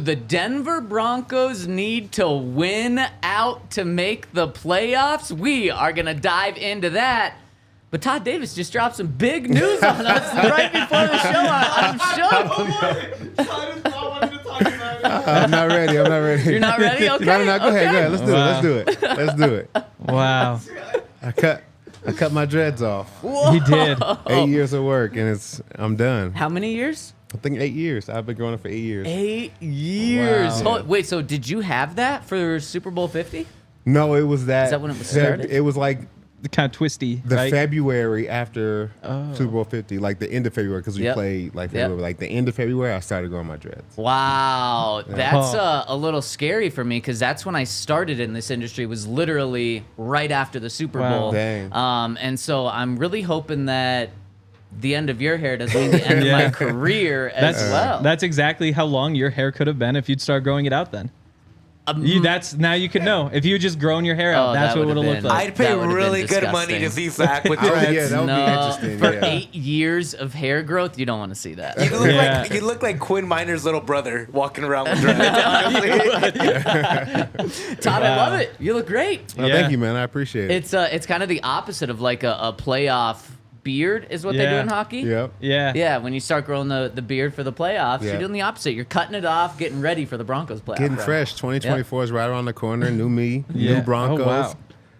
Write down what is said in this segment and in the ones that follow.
the Denver Broncos need to win out to make the playoffs? We are going to dive into that. But Todd Davis just dropped some big news on us right before the show. I'm shocked. I'm not ready. You're not ready? Okay. No, go ahead. Let's do it. Wow. I cut my dreads off. Whoa. He did. 8 years of work, and I'm done. How many years? I think 8 years. I've been growing up for 8 years. 8 years. Wow. Wait, so did you have that for Super Bowl 50? No, it was that. Is that when it was started? It was like Kind of twisty, the right? February after Super Bowl 50, like the end of February, because we played like February. Like the end of February, I started growing my dreads. Wow, that's a little scary for me because that's when I started in this industry. Was literally right after the Super Bowl. Dang. And so I'm really hoping that the end of your hair doesn't mean the end of my career as well. That's exactly how long your hair could have been if you'd start growing it out then. Now you could know. If you had just grown your hair out, that's what it would have looked like. I'd pay really good money to see Zach with dreads. Yeah, that would be interesting. For 8 years of hair growth, you don't want to see that. You look like Quinn Miner's little brother walking around with dreads. Todd, I love it. You look great. Oh, thank you, man. I appreciate it. It's kind of the opposite of like a playoff beard is what they do in hockey. Yep. Yeah, when you start growing the beard for the playoffs, you're Yeah. doing the opposite. You're cutting it off, getting ready for the Broncos playoffs. Getting fresh. 2024 is right around the corner. New me, new Broncos. Oh, wow.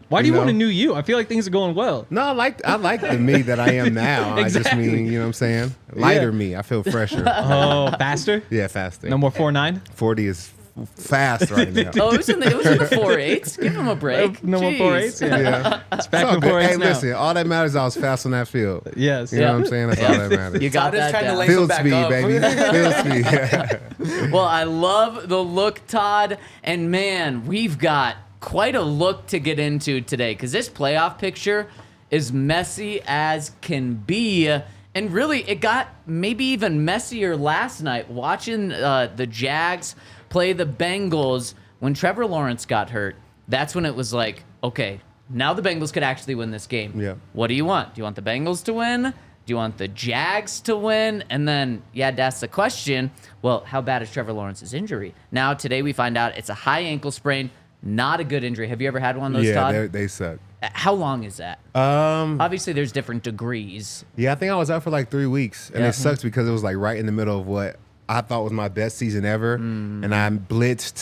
Why do you want a new you? I feel like things are going well. No, I like the me that I am now. Exactly. I just mean, you know what I'm saying? Lighter me. I feel fresher. Oh, faster? Yeah, faster. No more 4.9? 40 is fast right now. Oh, it was in the 4.8s. Give him a break. No more Jeez. 4.8s? Yeah. It's It's back all to good. 4.8s Hey, now. listen, all that matters is I was fast on that field. Yes. You know what I'm saying? That's all that matters. You got Todd is that trying to down. lay some Field back speed, up. baby. Field speed. Yeah. Well, I love the look, Todd. And man, we've got quite a look to get into today because this playoff picture is messy as can be. And really, it got maybe even messier last night watching the Jags play the Bengals when Trevor Lawrence got hurt. That's when it was like, okay, now the Bengals could actually win this game. Yeah. What do you want? Do you want the Bengals to win? Do you want the Jags to win? And then you had to ask the question, well, how bad is Trevor Lawrence's injury? Now, today we find out it's a high ankle sprain, not a good injury. Have you ever had one of those, Todd? Yeah, they suck. How long is that? Obviously, there's different degrees. Yeah, I think I was out for like 3 weeks, and it sucks because it was like right in the middle of what I thought was my best season ever, and I blitzed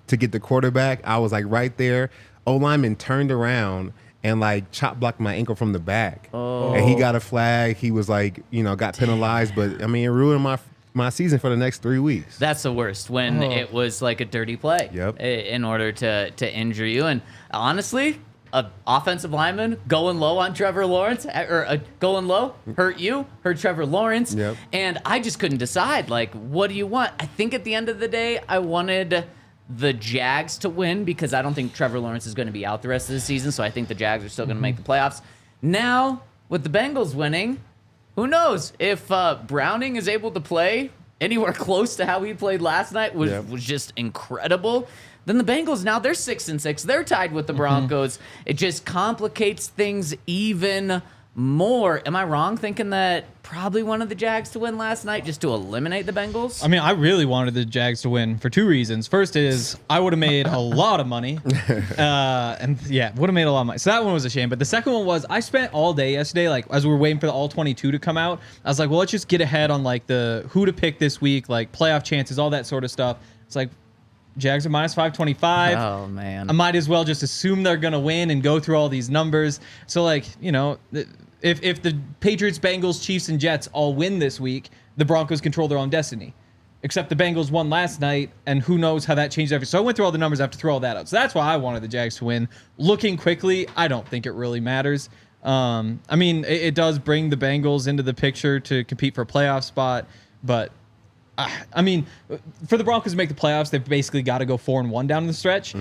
to get the quarterback. I was like right there. O-lineman turned around and like chop blocked my ankle from the back, and he got a flag. He was like, got penalized, but I mean, it ruined my season for the next 3 weeks. That's the worst when it was like a dirty play in order to injure you. And honestly, an offensive lineman going low on Trevor Lawrence or going low hurt Trevor Lawrence. Yep. And I just couldn't decide, like, what do you want? I think at the end of the day, I wanted the Jags to win because I don't think Trevor Lawrence is going to be out the rest of the season. So I think the Jags are still going to make the playoffs. Now, with the Bengals winning, who knows if Browning is able to play anywhere close to how he played last night, was just incredible. Then the Bengals, now they're 6-6. They're tied with the Broncos. It just complicates things even more. Am I wrong thinking that probably wanted the Jags to win last night just to eliminate the Bengals? I mean, I really wanted the Jags to win for 2 reasons. First is I would have made a lot of money. Would have made a lot of money. So that one was a shame. But the second one was I spent all day yesterday, like as we were waiting for the all 22 to come out, I was like, well, let's just get ahead on like the who to pick this week, like playoff chances, all that sort of stuff. It's like Jags are minus 525. Oh, man. I might as well just assume they're going to win and go through all these numbers. So, like, if the Patriots, Bengals, Chiefs, and Jets all win this week, the Broncos control their own destiny. Except the Bengals won last night, and who knows how that changed everything. So I went through all the numbers. I have to throw all that out. So that's why I wanted the Jags to win. Looking quickly, I don't think it really matters. I mean, it does bring the Bengals into the picture to compete for a playoff spot, but I mean, for the Broncos to make the playoffs, they've basically got to go 4-1 down the stretch.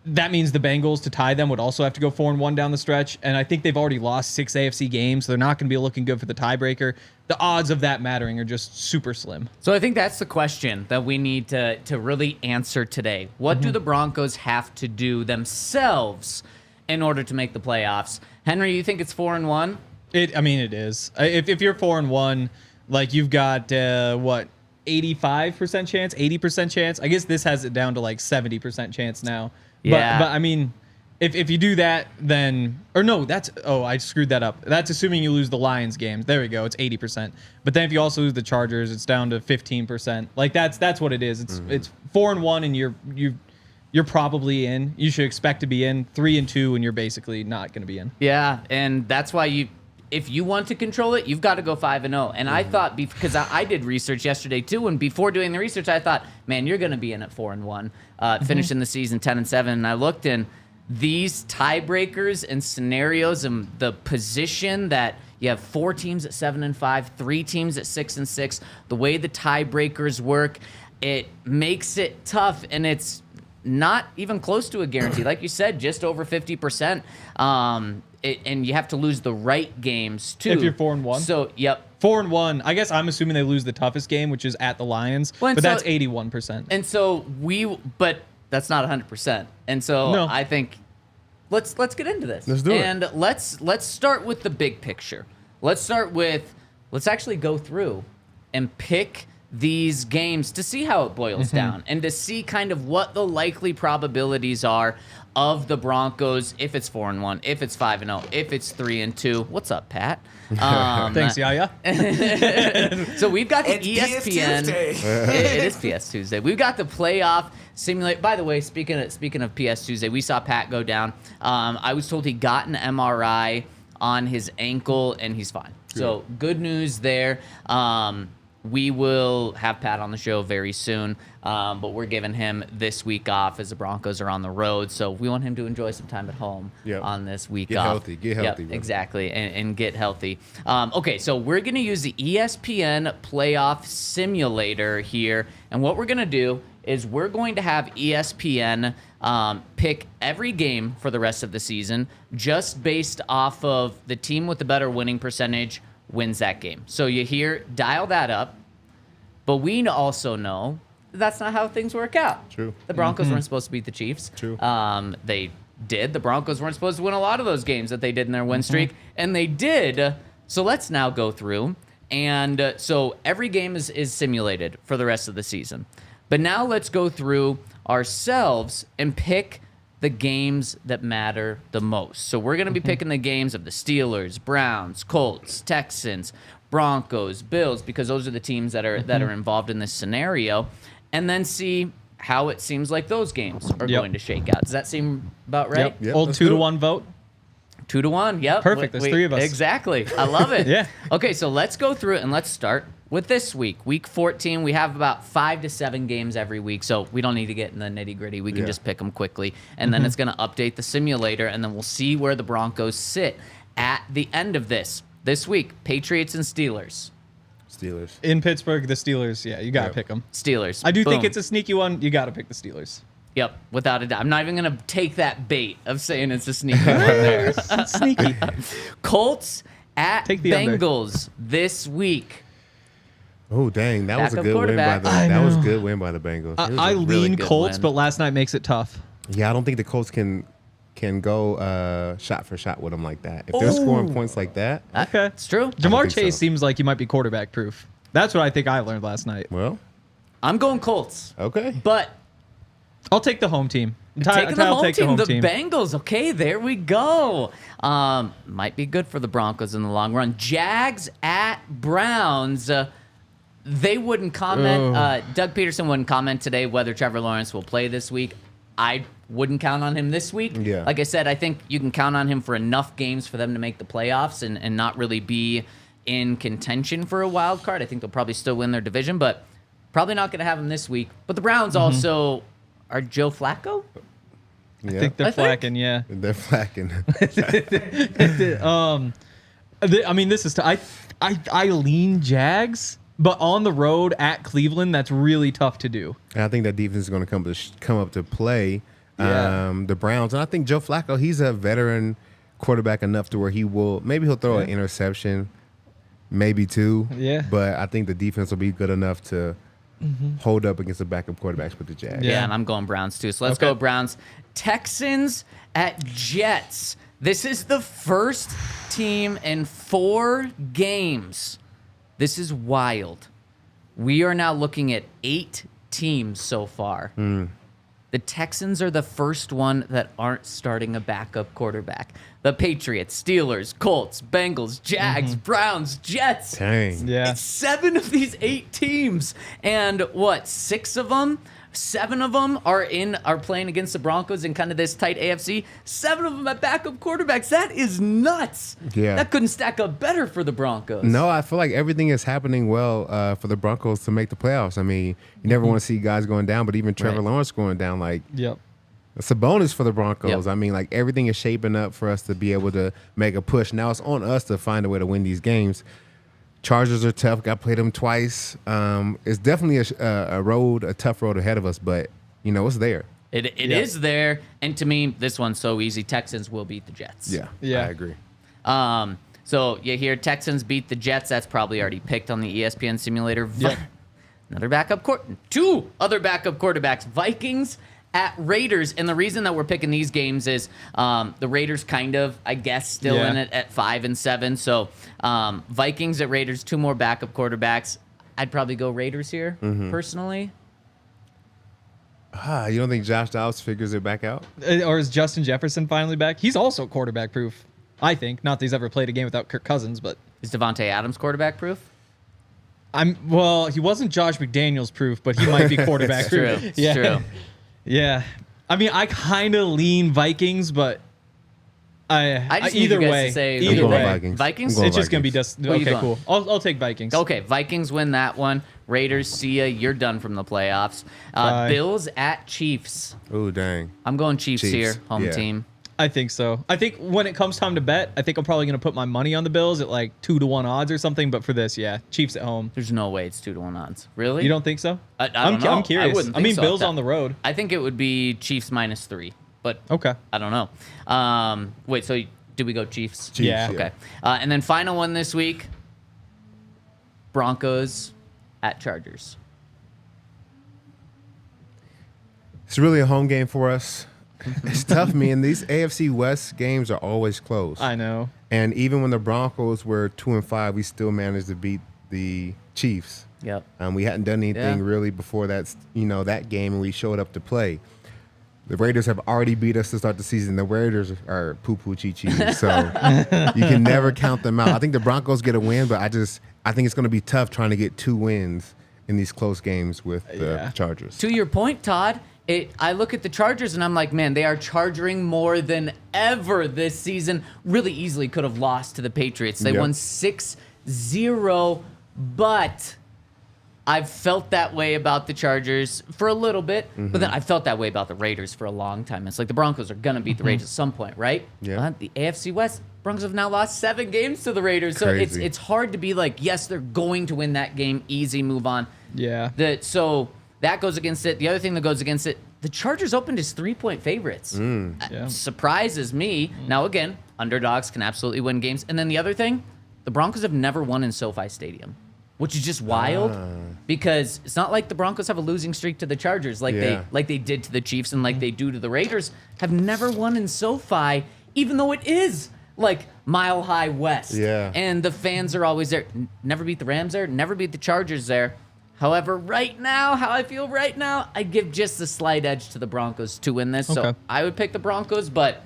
That means the Bengals, to tie them, would also have to go 4-1 down the stretch. And I think they've already lost 6 AFC games, so they're not going to be looking good for the tiebreaker. The odds of that mattering are just super slim. So I think that's the question that we need to really answer today. What do the Broncos have to do themselves in order to make the playoffs? Henry, you think it's 4-1? I mean, it is. If you're 4-1, like you've got, 85% chance, 80% chance. I guess this has it down to like 70% chance now. Yeah. But I mean, if you do that, then I screwed that up. That's assuming you lose the Lions games. There we go. It's 80%. But then if you also lose the Chargers, it's down to 15%. Like that's what it is. It's 4-1 and you're probably in. You should expect to be in. 3-2 and you're basically not going to be in. Yeah, and that's why if you want to control it, you've got to go 5-0. And I thought, because I did research yesterday too, and before doing the research, I thought, man, you're going to be in at 4-1, finishing the season 10-7. And I looked in these tiebreakers and scenarios and the position that you have 4 teams at 7-5, 3 teams at 6-6. The way the tiebreakers work, it makes it tough, and it's not even close to a guarantee. Like you said, just over 50%. And you have to lose the right games too. If you're 4-1. So, yep. 4-1. I guess I'm assuming they lose the toughest game, which is at the Lions. Well, but that's 81%. And so but that's not 100%. And so No. I think let's get into this. Let's do it. And let's start with the big picture. Let's actually go through and pick these games to see how it boils down and to see kind of what the likely probabilities are of the Broncos if it's 4-1, if it's 5-0, if it's 3-2. What's up, Pat? Thanks, Yaya. So we've got the It's ESPN. PS Tuesday. It is PS Tuesday. We've got the playoff simulate. By the way, speaking of PS Tuesday, we saw Pat go down. I was told he got an MRI on his ankle and he's fine. So good news there. We will have Pat on the show very soon, but we're giving him this week off as the Broncos are on the road. So we want him to enjoy some time at home on this week off. Get healthy. Yep, exactly, and get healthy. Okay, so we're going to use the ESPN Playoff Simulator here. And what we're going to do is we're going to have ESPN pick every game for the rest of the season just based off of the team with the better winning percentage wins that game. So you dial that up, but we also know that's not how things work out. True. The Broncos weren't supposed to beat the Chiefs. True. They did. The Broncos weren't supposed to win a lot of those games that they did in their win streak, and they did. So let's now go through. And so every game is simulated for the rest of the season. But now let's go through ourselves and pick the games that matter the most. So we're going to be picking the games of the Steelers, Browns, Colts, Texans, Broncos, Bills, because those are the teams that are involved in this scenario, and then see how it seems like those games are going to shake out. Does that seem about right? Yep. Old Let's 2-1 vote. 2-1, yep. Perfect, there's 3 of us. Exactly. I love it. Yeah. Okay, so let's go through it, and let's start with this week. Week 14, we have about 5 to 7 games every week, so we don't need to get in the nitty-gritty. We can just pick them quickly, and then it's going to update the simulator, and then we'll see where the Broncos sit at the end of this. This week, Patriots and Steelers. Steelers. In Pittsburgh, the Steelers. Yeah, you got to pick them. Steelers. I do think Boom. it's a sneaky one. You got to pick the Steelers. Yep, without a doubt. I'm not even going to take that bait of saying it's a sneaky one there. It's sneaky. Colts at Take the under. Bengals this week. Oh dang, that was a Backup good win by quarterback. the. I That was know. a good win by the Bengals. It was I a lean good Colts, win. but last night makes it tough. Yeah, I don't think the Colts can go shot for shot with them like that. If they're scoring points like that, Okay. It's true. Jamar think Chase so. seems like he might be quarterback proof. That's what I think I learned last night. well, I'm going Colts. okay. But I'll take the home team. taking the I'll home take team, the team. Bengals. Okay, there we go. Might be good for the Broncos in the long run. Jags at Browns. They wouldn't comment. Doug Peterson wouldn't comment today whether Trevor Lawrence will play this week. I wouldn't count on him this week. Yeah. Like I said, I think you can count on him for enough games for them to make the playoffs and not really be in contention for a wild card. I think they'll probably still win their division, but probably not going to have him this week. But the Browns also are Joe Flacco. Yeah, I think they're I think- flacking, yeah. they're flacking. I mean, this is I lean Jags, but on the road at Cleveland, that's really tough to do. And I think that defense is going to come up to play Yeah. the Browns. And I think Joe Flacco, he's a veteran quarterback enough to where he'll throw an interception, maybe 2. Yeah. But I think the defense will be good enough to hold up against the backup quarterbacks with the Jags. Yeah, Yeah. and I'm going Browns too. So let's Okay. go Browns. Texans at Jets. This is the first team in 4 games. This is wild. We are now looking at 8 teams so far. The Texans are the first one that aren't starting a backup quarterback. The Patriots, Steelers, Colts, Bengals, Jags, Browns, Jets. Dang. Yeah. It's 7 of these 8 teams. And what, 7 of them are playing against the Broncos in kind of this tight AFC. 7 of them at backup quarterbacks. That is nuts. Yeah. That couldn't stack up better for the Broncos. No, I feel like everything is happening well for the Broncos to make the playoffs. I mean, you never want to see guys going down, but even Trevor Right. Lawrence going down, like, Yep. it's a bonus for the Broncos. Yep. I mean, like, everything is shaping up for us to be able to make a push. Now it's on us to find a way to win these games. Chargers are tough. Got played them twice. It's definitely a tough road ahead of us, but, you know, it's there. It is there. And to me, this one's so easy. Texans will beat the Jets. Yeah. I agree. So you hear Texans beat the Jets. That's probably already picked on the ESPN simulator. Yep. Another backup 2 other backup quarterbacks. Vikings at Raiders. And the reason that we're picking these games is the Raiders kind of, I guess, still Yeah. in it at 5-7. So Vikings at Raiders, 2 more backup quarterbacks. I'd probably go Raiders here, personally. You don't think Josh Dobbs figures it back out? Or is Justin Jefferson finally back? He's also quarterback proof, I think. Not that he's ever played a game without Kirk Cousins, but Is Devontae Adams quarterback proof? he wasn't Josh McDaniels proof, but he might be quarterback It's true. proof. It's yeah. true. Yeah. I mean, I kind of lean Vikings, but I just need either you guys way, to say either I'm going way, Vikings. Vikings? I'm going it's just gonna be Vikings. just Who you okay. going? Cool. I'll take Vikings. Okay, Vikings win that one. Raiders, see ya. You're done from the playoffs. Bye. Bills at Chiefs. Oh, dang. I'm going Chiefs Chiefs, here, home yeah. team. I think so. I think when it comes time to bet, I think I'm probably gonna put my money on the Bills at like 2-1 odds or something. But for this, yeah, Chiefs at home. There's no way it's 2-1 odds. Really? You don't think so? I don't know. I'm curious. wouldn't I mean, think so. Bills on the road. I think it would be Chiefs -3, but Okay. I don't know. Wait, so did we go Chiefs? Chiefs, Yeah. Okay. And then final one this week, Broncos at Chargers. It's really a home game for us. It's tough, man. These AFC West games are always close. I know. And even when the Broncos were 2-5, we still managed to beat the Chiefs. Yep. We hadn't done anything Yeah. really before that game, and we showed up to play. The Raiders have already beat us to start the season. The Raiders are poo-poo chi-chi, so you can never count them out. I think the Broncos get a win, but I think it's going to be tough trying to get 2 wins in these close games with the Yeah. Chargers. To your point, Todd, I look at the Chargers and I'm like, man, they are charging more than ever this season. Really easily could have lost to the Patriots. They Yep. won 6-0, but I've felt that way about the Chargers for a little bit, but then I felt that way about the Raiders for a long time. It's like the Broncos are going to beat the Raiders at some point, right? Yeah. But the AFC West, Broncos have now lost 7 games to the Raiders. So Crazy. it's hard to be like, yes, they're going to win that game, easy, move on. Yeah. So that goes against it. The other thing that goes against it, the Chargers opened as 3-point favorites. Yeah. Surprises me. Now, again, underdogs can absolutely win games. And then the other thing, the Broncos have never won in SoFi Stadium, which is just wild because it's not like the Broncos have a losing streak to the Chargers like Yeah. they did to the Chiefs and like they do to the Raiders. Have never won in SoFi, even though it is like Mile High West. Yeah. And the fans are always there. Never beat the Rams there. Never beat the Chargers there. However, right now, how I feel right now, I give just a slight edge to the Broncos to win this. So Okay. I would pick the Broncos, but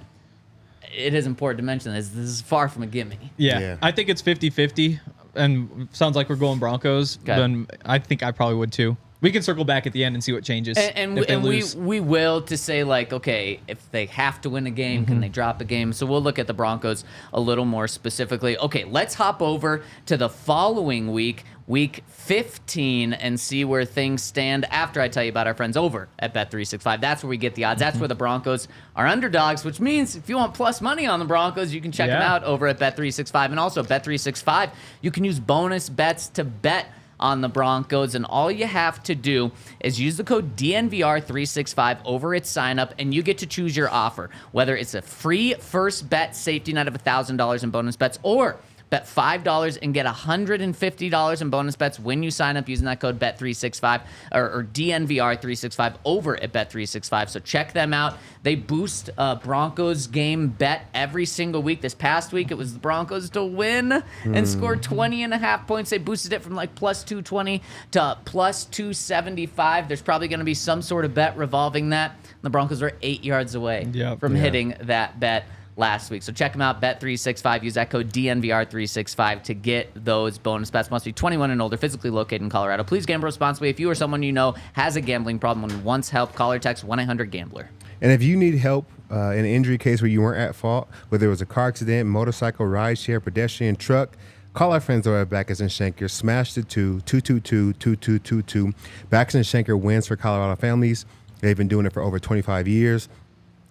it is important to mention this. This is far from a gimme. Yeah. Yeah. I think it's 50-50, and sounds like we're going Broncos. Okay. Then I think I probably would too. We can circle back at the end and see what changes. And if they we lose. will to say, like, okay, if they have to win a game, can they drop a game? So we'll look at the Broncos a little more specifically. Okay, let's hop over to the following week, week 15, and see where things stand after I tell you about our friends over at Bet365. That's where we get the odds. That's where the Broncos are underdogs, which means if you want plus money on the Broncos, you can check them Yeah. out over at Bet365. And also, Bet365, you can use bonus bets to bet on the Broncos, and all you have to do is use the code DNVR365 over at sign up, and you get to choose your offer, whether it's a free first bet safety net of $1,000 in bonus bets or Bet $5 and get $150 in bonus bets when you sign up using that code Bet365 or DNVR365 over at Bet365. So check them out. They boost Broncos game bet every single week. This past week, it was the Broncos to win and score 20.5 points. They boosted it from like plus 220 to plus 275. There's probably going to be some sort of bet revolving that. The Broncos are 8 yards away from hitting that bet last week. So check them out, Bet365. Use that code DNVR365 to get those bonus bets. Must be 21 and older, physically located in Colorado. Please gamble responsibly. If you or someone you know has a gambling problem and wants help, call or text 1-800-GAMBLER. And if you need help in an injury case where you weren't at fault, whether it was a car accident, motorcycle, rideshare, pedestrian, truck, call our friends over at Backus and Schenker. Smash the 222-2222. Backus and Schenker wins for Colorado families. They've been doing it for over 25 years.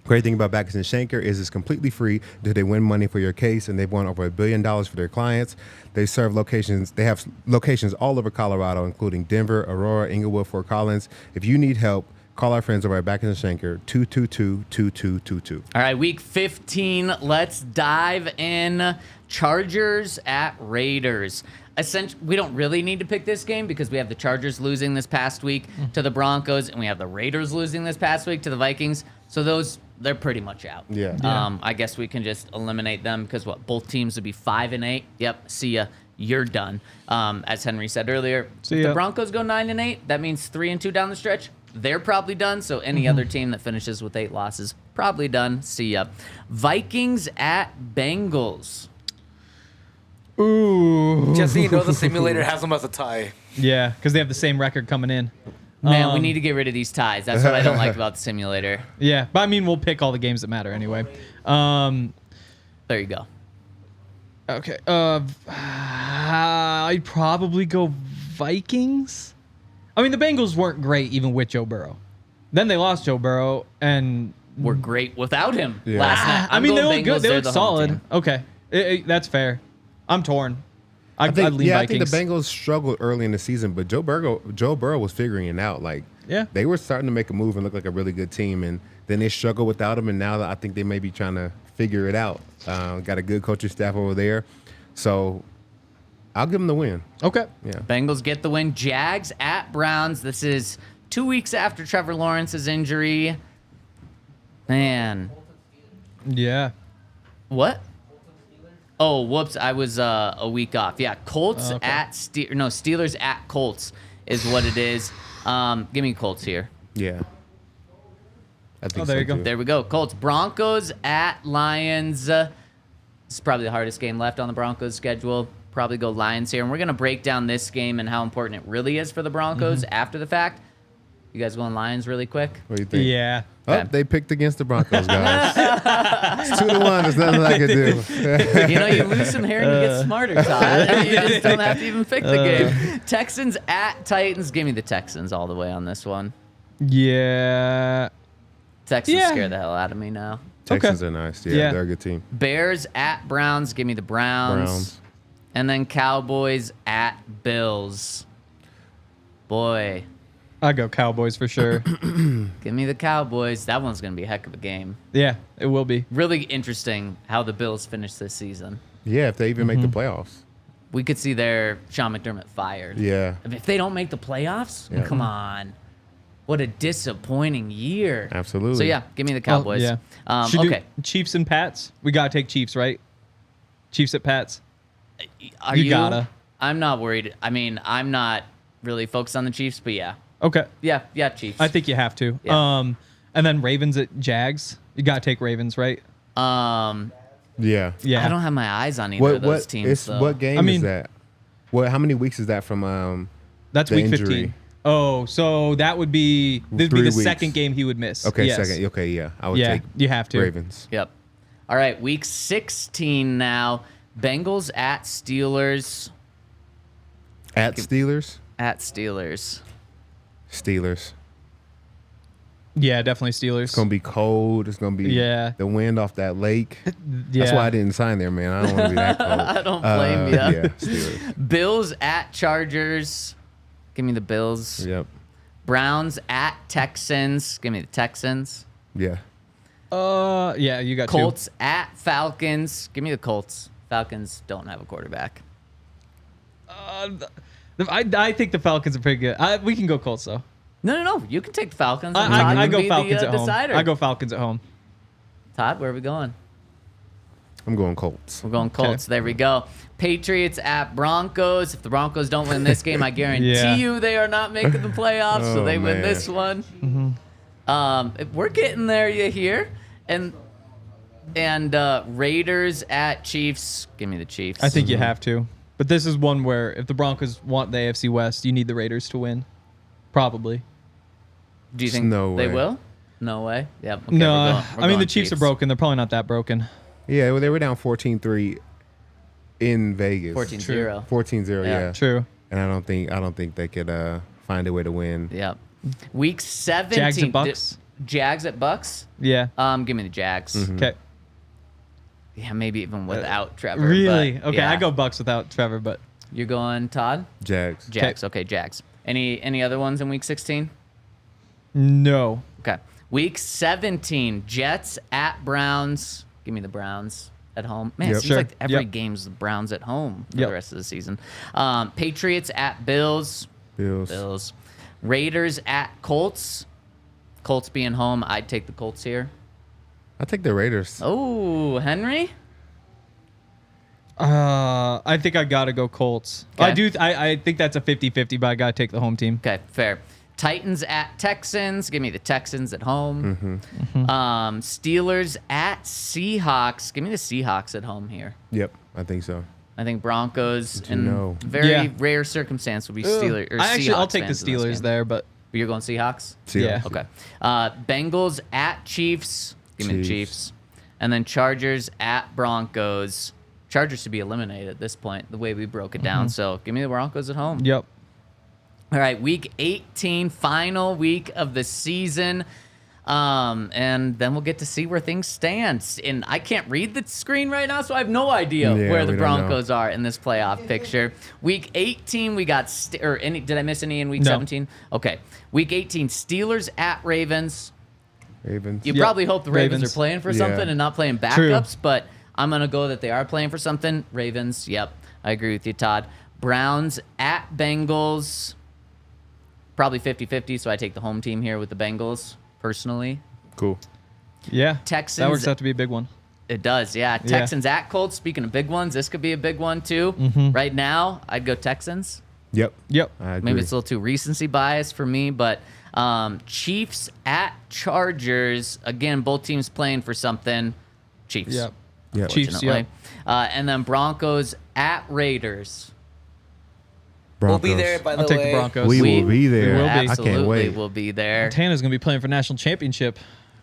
Great thing about Backus and Schenker is it's completely free until they win money for your case, and they've won over $1 billion for their clients. They serve locations. They have locations all over Colorado, including Denver, Aurora, Inglewood, Fort Collins. If you need help, call our friends over at Backus and Schenker, 222-2222. All right, week 15. Let's dive in. Chargers at Raiders. We don't really need to pick this game because we have the Chargers losing this past week to the Broncos, and we have the Raiders losing this past week to the Vikings. So they're pretty much out. Yeah. I guess we can just eliminate them because both teams would be 5-8. Yep. See ya. You're done. As Henry said earlier, if the Broncos go 9-8, that means 3-2 down the stretch. They're probably done. So any other team that finishes with 8 losses, probably done. See ya. Vikings at Bengals. Ooh. Just so you know, the simulator has them as a tie. Yeah, because they have the same record coming in. Man, we need to get rid of these ties. That's what I don't like about the simulator. Yeah, but I mean, we'll pick all the games that matter anyway. There you go. Okay. I'd probably go Vikings. I mean, the Bengals weren't great even with Joe Burrow. Then they lost Joe Burrow and were great without him Yeah. last night. I mean, they look Bengals, good. They they're look the home solid. team. Okay, that's fair. I'm torn. I'd I lean think Vikings. the Bengals struggled early in the season, but Joe Burrow was figuring it out. Like, Yeah. they were starting to make a move and look like a really good team, and then they struggled without him, and now I think they may be trying to figure it out. Got a good coaching staff over there, so I'll give them the win. Okay. Yeah. Bengals get the win. Jags at Browns. This is 2 weeks after Trevor Lawrence's injury. Man. Yeah. What? Oh, whoops. I was a week off. Yeah, Colts at Steelers at Colts is what it is. Give me Colts here. Yeah. I think there so you go. too. There we go. Colts. Broncos at Lions. This is probably the hardest game left on the Broncos schedule. Probably go Lions here. And we're going to break down this game and how important it really is for the Broncos after the fact. You guys going Lions really quick? What do you think? Yeah. Oh, Okay. they picked against the Broncos, guys. It's 2-1. There's nothing I can do. You lose some hair and you get smarter, Todd. You just don't have to even pick the game. Texans at Titans. Give me the Texans all the way on this one. Yeah. Texans scare the hell out of me now. Texans are nice. Yeah, they're a good team. Bears at Browns. Give me the Browns. And then Cowboys at Bills. Boy, I'd go Cowboys for sure. give me the Cowboys. That one's going to be a heck of a game. Yeah, it will be. Really interesting how the Bills finish this season. Yeah, if they even make the playoffs. We could see their Sean McDermott fired. Yeah. If they don't make the playoffs, Yeah. come on. What a disappointing year. Absolutely. So, yeah, give me the Cowboys. Should do Okay. Chiefs and Pats. We got to take Chiefs, right? Chiefs at Pats. Are You gotta. I'm not worried. I mean, I'm not really focused on the Chiefs, but yeah. Okay. Yeah, Chiefs. I think you have to. Yeah. And then Ravens at Jags. You got to take Ravens, right? Yeah. Yeah. I don't have my eyes on either of those teams, though. What game is that? How many weeks is that from That's the week injury? 15. Oh, so that would be the 3 weeks. second game he would miss. Okay, Yes. second. Okay, yeah. I would Yeah, take you have to. Ravens. Yep. All right, week 16 now. Bengals at Steelers. At Steelers? At Steelers. Steelers. Yeah, definitely Steelers. It's going to be cold. It's going to be the wind off that lake. That's why I didn't sign there, man. I don't want to be that cold. I don't blame you. Yeah, Steelers. Bills at Chargers. Give me the Bills. Yep. Browns at Texans. Give me the Texans. Yeah. Yeah, you got Colts at Falcons. Give me the Colts. Falcons don't have a quarterback. I think the Falcons are pretty good. We can go Colts though. No. You can take the Falcons. I go be Falcons the, at home. decider. I go Falcons at home. Todd, where are we going? I'm going Colts. We're going Colts. Okay. There we go. Patriots at Broncos. If the Broncos don't win this game, I guarantee you they are not making the playoffs. So they win this one. We're getting there, you hear? And Raiders at Chiefs. Give me the Chiefs. I think you have to. But this is one where if the Broncos want the AFC West, you need the Raiders to win. Probably. Do you think No they way. will? No way. Yeah. Okay, No, we're I mean going the Chiefs are broken. They're probably not that broken. Yeah, well, they were down 14-3 in Vegas. 14-0. 14-0, yeah. True. And I don't think they could find a way to win. Yep. Week 17. Jags at Bucks? Jags at Bucks? Yeah. Give me the Jags. Okay. Yeah, maybe even without Trevor. Really? but, Okay, yeah. I go Bucks without Trevor, but You're going Todd? Jags. Jags. Okay, Jags. Any other ones in week 16? no. Okay. Week 17, Jets at Browns. Give me the Browns at home. Man, it Yep. seems Sure. like every Yep. game's the Browns at home for Yep. the rest of the season. Patriots at Bills. Bills. Raiders at Colts. Colts being home, I'd take the Colts here. I take the Raiders. Oh, Henry? I think I gotta go Colts. Okay. I do. I think that's a 50-50, but I gotta take the home team. Okay, fair. Titans at Texans. Give me the Texans at home. Steelers at Seahawks. Give me the Seahawks at home here. Yep, I think so. I think Broncos you in know? very Yeah. rare circumstance would be Steelers. Or I'll Seahawks take the fans in this Steelers game. there, but You're going Seahawks? Yeah. Okay. Bengals at Chiefs. Give me the Chiefs. Chiefs. And then Chargers at Broncos. Chargers should be eliminated at this point, the way we broke it down. So give me the Broncos at home. yep. All right, week 18, final week of the season. And then we'll get to see where things stand. And I can't read the screen right now, so I have no idea Yeah, where the we don't know. Broncos are in this playoff picture. Week 18, we got did I miss any in week No. 17? Okay. Week 18, Steelers at Ravens. Ravens. You Yep, probably hope the Ravens Ravens. are playing for Yeah. something and not playing True. backups, but I'm going to go that they are playing for something. Ravens, yep. I agree with you, Todd. Browns at Bengals. Probably 50-50, so I take the home team here with the Bengals, personally. Cool. Yeah. Texans- That works out to be a big one. It does, yeah. Texans at Colts. Speaking of big ones, this could be a big one, too. Right now, I'd go Texans. Yep. Yep. I agree. Maybe it's a little too recency bias for me, but Chiefs at Chargers. Again, both teams playing for something. Chiefs. Yep. Yep. Chiefs. Fortunately. Yep. And then Broncos at Raiders. We'll be Broncos. there, by the I'll take way. the Broncos. We will be there. will be. I Absolutely can't wait. will be there. Montana's gonna be playing for national championship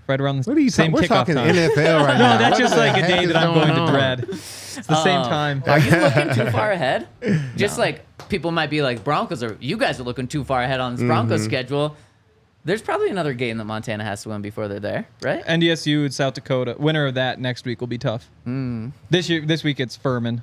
right around the What are you same talking? We're kickoff talking time. NFL right No, now. that's What just the like a heck day is that I'm going to on? dread. It's the same time. Are you looking too far ahead? Just like people might be like, Broncos are, you guys are looking too far ahead on this Broncos schedule. There's probably another game that Montana has to win before they're there, right? NDSU and South Dakota. Winner of that next week will be tough. This week it's Furman.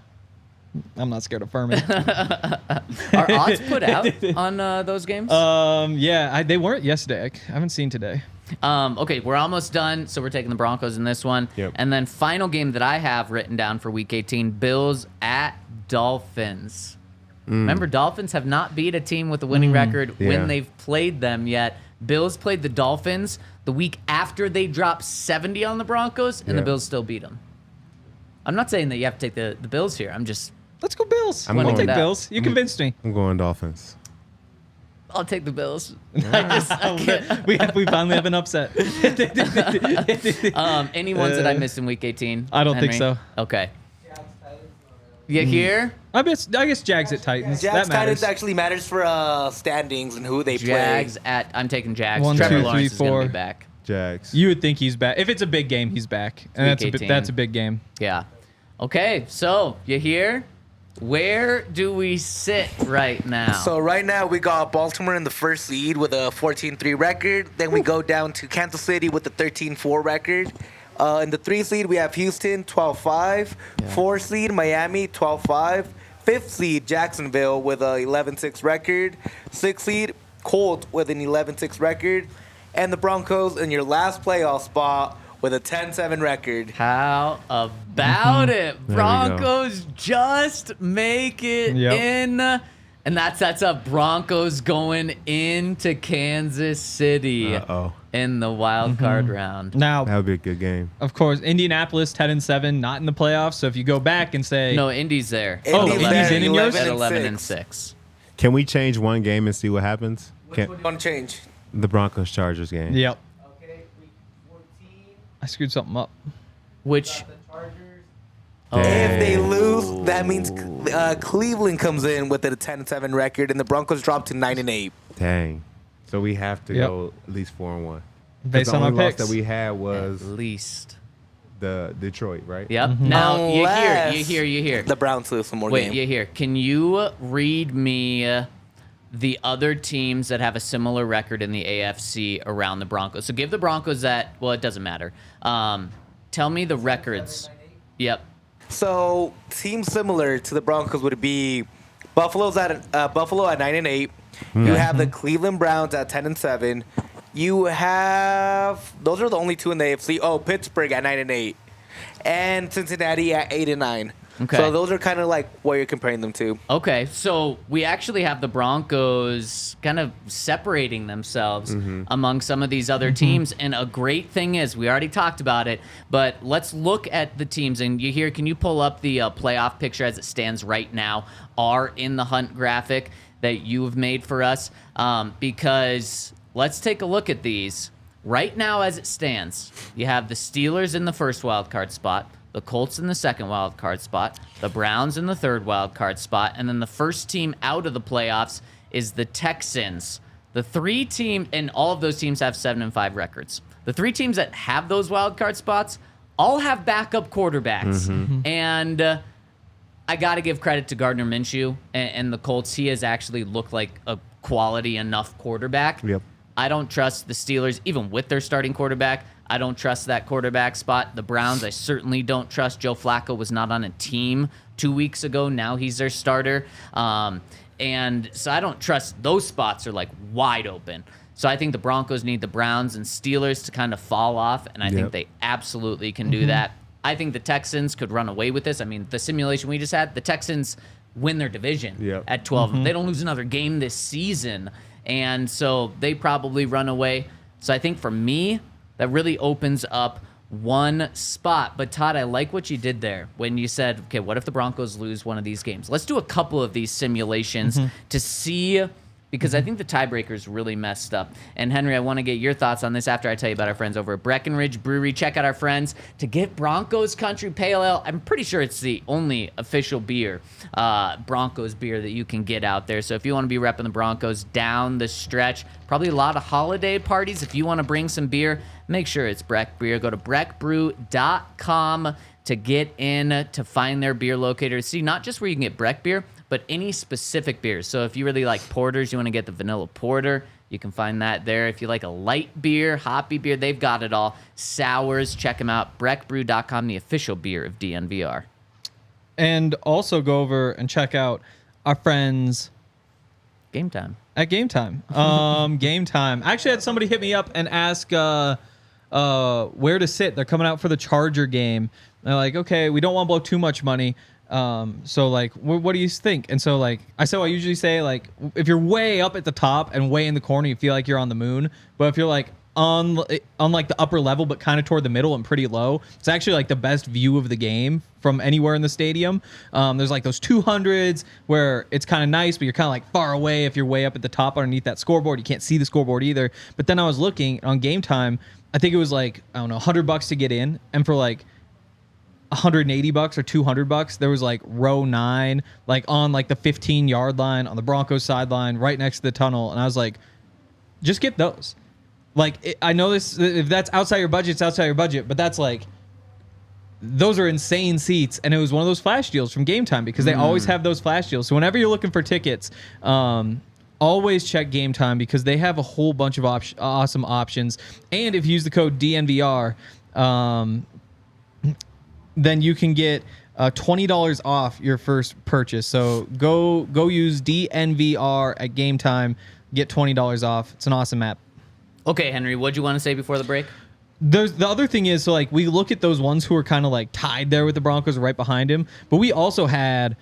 I'm not scared of Furman. Are odds put out on those games? Yeah, they weren't yesterday. I haven't seen today. Okay, we're almost done, so we're taking the Broncos in this one. Yep. And then final game that I have written down for Week 18, Bills at Dolphins. Remember, Dolphins have not beat a team with a winning record Yeah. when they've played them yet. Bills played the Dolphins the week after they dropped 70 on the Broncos, and the Yeah. Bills still beat them. I'm not saying that you have to take the Bills here. I'm just, Let's go Bills. I'm I'll going- take that. Bills. You convinced me. I'm going Dolphins. I'll take the Bills. I can't. we finally have an upset. Any ones that I missed in Week 18? I don't think Henry? so. Okay. You here? I guess Jags at Titans. Jags that matters. Titans actually matters for standings and who they Jags at. I'm taking Jags. 1, Trevor 2, 3, Lawrence is going to 4. be back. Jags. You would think he's back. If it's a big game, he's back, and Week 18. that's a big game. Yeah. Okay, so you here? Where do we sit right now? So right now we got Baltimore in the first seed with a 14-3 record. Then we go down to Kansas City with a 13-4 record. In the 3 seed we have Houston 12-5. 4 seed Miami 12-5. 5th seed Jacksonville with a 11-6 record. 6th seed Colts with an 11-6 record. And the Broncos in your last playoff spot with a 10-7 record. How about it? we go. Broncos just make it Yep. in. And that sets up Broncos going into Kansas City in the wild card round. Now, That would be a good game. of course, Indianapolis 10-7, not in the playoffs. So if you go back and say, No, Indy's there. Indy's Indy's there, in yours? At 11 11 and 6. Can we change one game and see what happens? Which one do you want to change? The Broncos Chargers game. yep, Okay, week 14. I screwed something up. Which If they lose, that means Cleveland comes in with a 10-7 record, and the Broncos drop to 9-8. Dang. So we have to Yep. go at least 4-1. Based the on our only loss picks. that we had at was least. the Detroit, right? Yep. Now Unless you hear. The Browns lose some more Wait, games. you hear. Can you read me the other teams that have a similar record in the AFC around the Broncos? So give the Broncos that. Well, it doesn't matter. Tell me the records. Yep. So teams similar to the Broncos would be Buffalo at 9-8. You have the Cleveland Browns at 10-7. You have those are the only two in the AFC. Oh, Pittsburgh at 9-8, and Cincinnati at 8-9. Okay. So those are kind of like what you're comparing them to. Okay, so we actually have the Broncos kind of separating themselves among some of these other teams. And a great thing is, we already talked about it, but let's look at the teams. And you hear, can you pull up the playoff picture as it stands right now, our in the hunt graphic that you've made for us? Because let's take a look at these. Right now as it stands, you have the Steelers in the first wild card spot, the Colts in the second wild card spot, the Browns in the third wild card spot, and then the first team out of the playoffs is the Texans. The three team, and all of those teams have 7-5 records. The three teams that have those wild card spots all have backup quarterbacks. And I got to give credit to Gardner Minshew and the Colts. He has actually looked like a quality enough quarterback. Yep. I don't trust the Steelers, even with their starting quarterback. I don't trust that quarterback spot. The Browns, I certainly don't trust. Joe Flacco was not on a team 2 weeks ago. Now he's their starter. And so I don't trust those spots are like wide open. So I think the Broncos need the Browns and Steelers to kind of fall off, and I think they absolutely can do that. I think the Texans could run away with this. I mean, the simulation we just had, the Texans win their division at 12. They don't lose another game this season. And so they probably run away. So I think for me, that really opens up one spot. But Todd, I like what you did there when you said, okay, what if the Broncos lose one of these games? Let's do a couple of these simulations to see, because I think the tiebreaker's really messed up. And Henry, I want to get your thoughts on this after I tell you about our friends over at Breckenridge Brewery. Check out our friends to get Broncos Country Pale Ale. I'm pretty sure it's the only official beer, Broncos beer that you can get out there. So if you want to be repping the Broncos down the stretch, probably a lot of holiday parties. If you want to bring some beer, make sure it's Breck Beer. Go to breckbrew.com to get in to find their beer locator. See, not just where you can get Breck beer, but any specific beers. So if you really like porters, you want to get the vanilla porter, you can find that there. If you like a light beer, hoppy beer, they've got it all. Sours, check them out. breckbrew.com, the official beer of DNVR. And also go over and check out our friends Game time. at Game Time. Game Time. I actually had somebody hit me up and ask where to sit. They're coming out for the Charger game. They're like, okay, we don't want to blow too much money. So like, what do you think? And so like, I usually say like, if you're way up at the top and way in the corner, you feel like you're on the moon. But if you're like on like the upper level, but kind of toward the middle and pretty low, it's actually like the best view of the game from anywhere in the stadium. There's like those 200s where it's kind of nice, but you're kind of like far away. If you're way up at the top underneath that scoreboard, you can't see the scoreboard either. But then I was looking on Game Time. I think it was like, I don't know, $100 to get in, and for like $180 or $200, there was like row 9, like on like the 15-yard line on the Broncos sideline, right next to the tunnel. And I was like, just get those. Like, I know this, if that's outside your budget, it's outside your budget, but that's like, those are insane seats. And it was one of those flash deals from Game Time, because they always have those flash deals. So whenever you're looking for tickets, always check Game Time, because they have a whole bunch of awesome options. And if you use the code DNVR, then you can get $20 off your first purchase. So go use DNVR at Game Time, get $20 off. It's an awesome app. Okay, Henry, what'd you want to say before the break? the other thing is, so like we look at those ones who are kind of like tied there with the Broncos right behind him, but we also had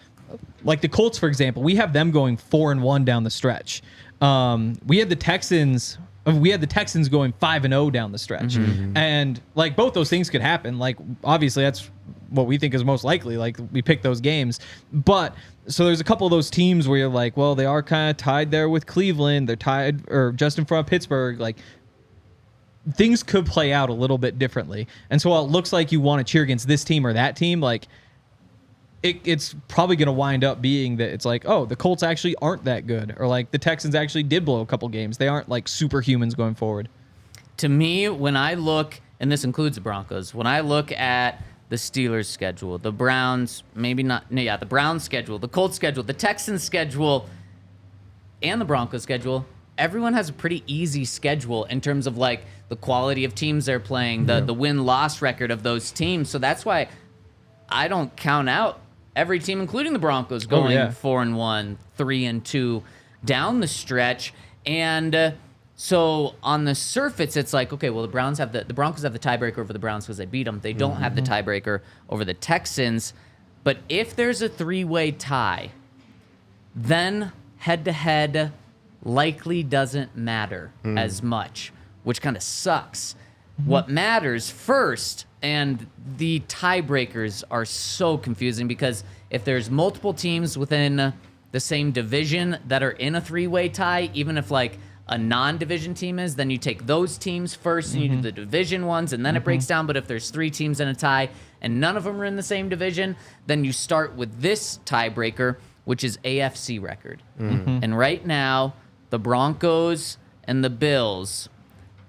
like the Colts, for example. We have them going 4-1 down the stretch. We had the Texans going 5-0 down the stretch. And like both those things could happen. Like obviously that's what we think is most likely. Like we pick those games. But so there's a couple of those teams where you're like, well, they are kind of tied there with Cleveland. They're tied or just in front of Pittsburgh. Like things could play out a little bit differently. And so while it looks like you want to cheer against this team or that team, like it's probably going to wind up being that it's like, oh, the Colts actually aren't that good. Or like the Texans actually did blow a couple games. They aren't like superhumans going forward. To me, when I look, and this includes the Broncos, when I look at the Steelers schedule, the Browns, the Browns schedule, the Colts schedule, the Texans schedule, and the Broncos schedule, everyone has a pretty easy schedule in terms of like the quality of teams they're playing, the win-loss record of those teams. So that's why I don't count out every team, including the Broncos, going 4-1, 3-2 down the stretch. And so on the surface, it's like, okay, well, the Broncos have the tiebreaker over the Browns because they beat them. They don't have the tiebreaker over the Texans. But if there's a three-way tie, then head-to-head likely doesn't matter as much, which kind of sucks. What matters first, and the tiebreakers are so confusing because if there's multiple teams within the same division that are in a three-way tie, even if like a non-division team is, then you take those teams first and you do the division ones, and then it breaks down. But if there's three teams in a tie and none of them are in the same division, then you start with this tiebreaker, which is AFC record. And right now, the Broncos and the Bills,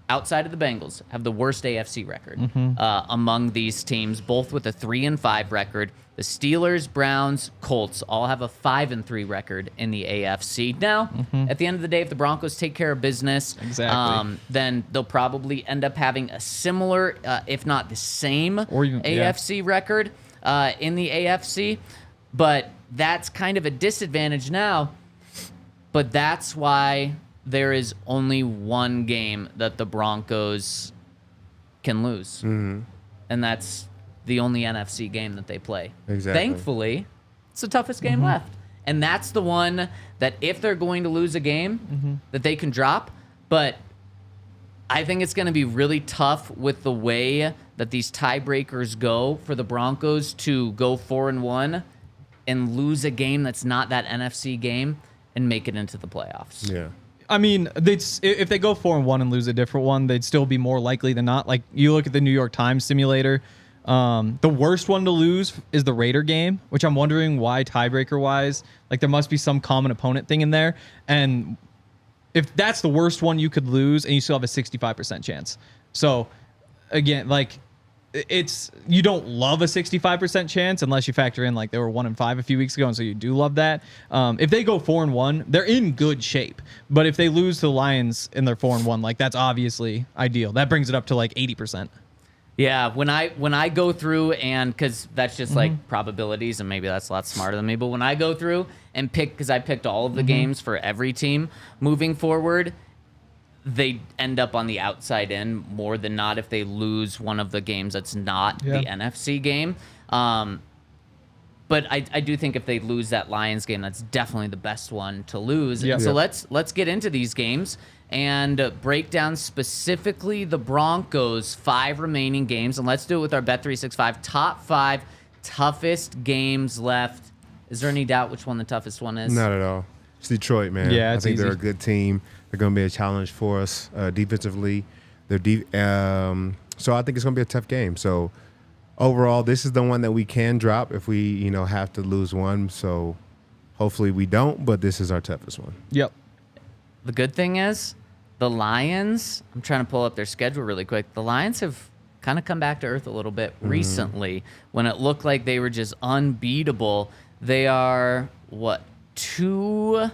outside of the Bengals, have the worst AFC record among these teams, both with a 3-5 record. The Steelers, Browns, Colts all have a 5-3 record in the AFC. Now, at the end of the day, if the Broncos take care of business, then they'll probably end up having a similar, if not the same, or even, AFC record in the AFC. But that's kind of a disadvantage now. But that's why there is only one game that the Broncos can lose. And that's the only NFC game that they play. Exactly. Thankfully, it's the toughest game left. And that's the one that if they're going to lose a game, that they can drop. But I think it's going to be really tough with the way that these tiebreakers go for the Broncos to go 4-1 and lose a game that's not that NFC game and make it into the playoffs. Yeah. I mean, if they go 4-1 and lose a different one, they'd still be more likely than not. Like you look at the New York Times simulator, the worst one to lose is the Raider game, which I'm wondering why tiebreaker wise. Like there must be some common opponent thing in there, and if that's the worst one you could lose, and you still have a 65% chance. So again, like you don't love a 65% chance unless you factor in like they were 1-5 a few weeks ago, and so you do love that. If they go 4-1, they're in good shape. But if they lose to the Lions and they're 4-1, like that's obviously ideal. That brings it up to like 80%. Yeah, when I go through, and because that's just like probabilities, and maybe that's a lot smarter than me, but when I go through and pick, because I picked all of the games for every team moving forward, they end up on the outside in more than not if they lose one of the games that's not the NFC game. But I do think if they lose that Lions game, that's definitely the best one to lose. Yeah. So let's get into these games and break down specifically the Broncos' 5 remaining games. And let's do it with our Bet365 top 5 toughest games left. Is there any doubt which one the toughest one is? Not at all. It's Detroit, man. Yeah, I think easy. they're a good team. They're going to be a challenge for us defensively. They're deep, so I think it's going to be a tough game. So overall, this is the one that we can drop if we, have to lose one. So hopefully we don't, but this is our toughest one. Yep. The good thing is the Lions, I'm trying to pull up their schedule really quick. The Lions have kind of come back to earth a little bit recently when it looked like they were just unbeatable. They are, they're,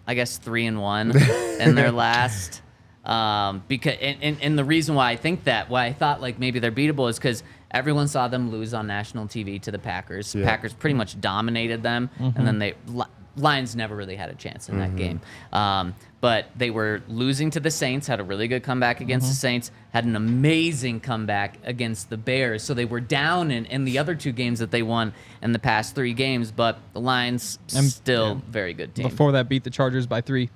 I guess, 3-1 in their last. Because and the reason why I think that, why I thought like maybe they're beatable, is because everyone saw them lose on national TV to the Packers. Yeah. Packers pretty much dominated them, and then Lions never really had a chance in that game. But they were losing to the Saints, had a really good comeback against the Saints, had an amazing comeback against the Bears. So they were down in the other 2 games that they won in the past 3 games, but the Lions still very good team. Before that, beat the Chargers by 3.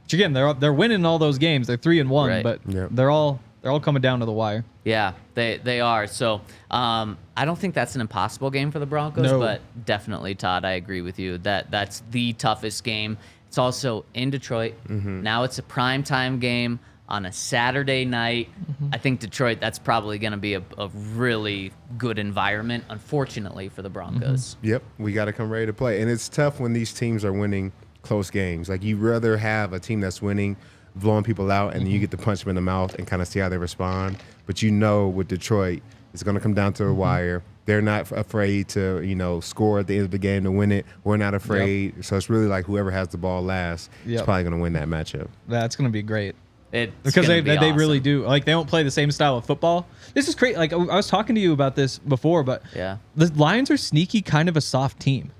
Which again, they're winning all those games. They're 3-1, Right. but Yep. they're all coming down to the wire. Yeah, they are. So I don't think that's an impossible game for the Broncos, No. but definitely, Todd, I agree with you that that's the toughest game. It's also in Detroit. Now it's a primetime game on a Saturday night. I think Detroit, that's probably going to be a really good environment, unfortunately, for the Broncos. Yep, we got to come ready to play. And it's tough when these teams are winning close games. Like, you'd rather have a team that's winning, blowing people out, and then you get to punch them in the mouth and kind of see how they respond. But with Detroit, it's going to come down to a wire. They're not afraid to, score at the end of the game to win it. We're not afraid. Yep. So it's really like whoever has the ball last is probably going to win that matchup. That's going to be great. Because they awesome. really do. Like, they don't play the same style of football. This is crazy. Like, I was talking to you about this before, but the Lions are sneaky kind of a soft team.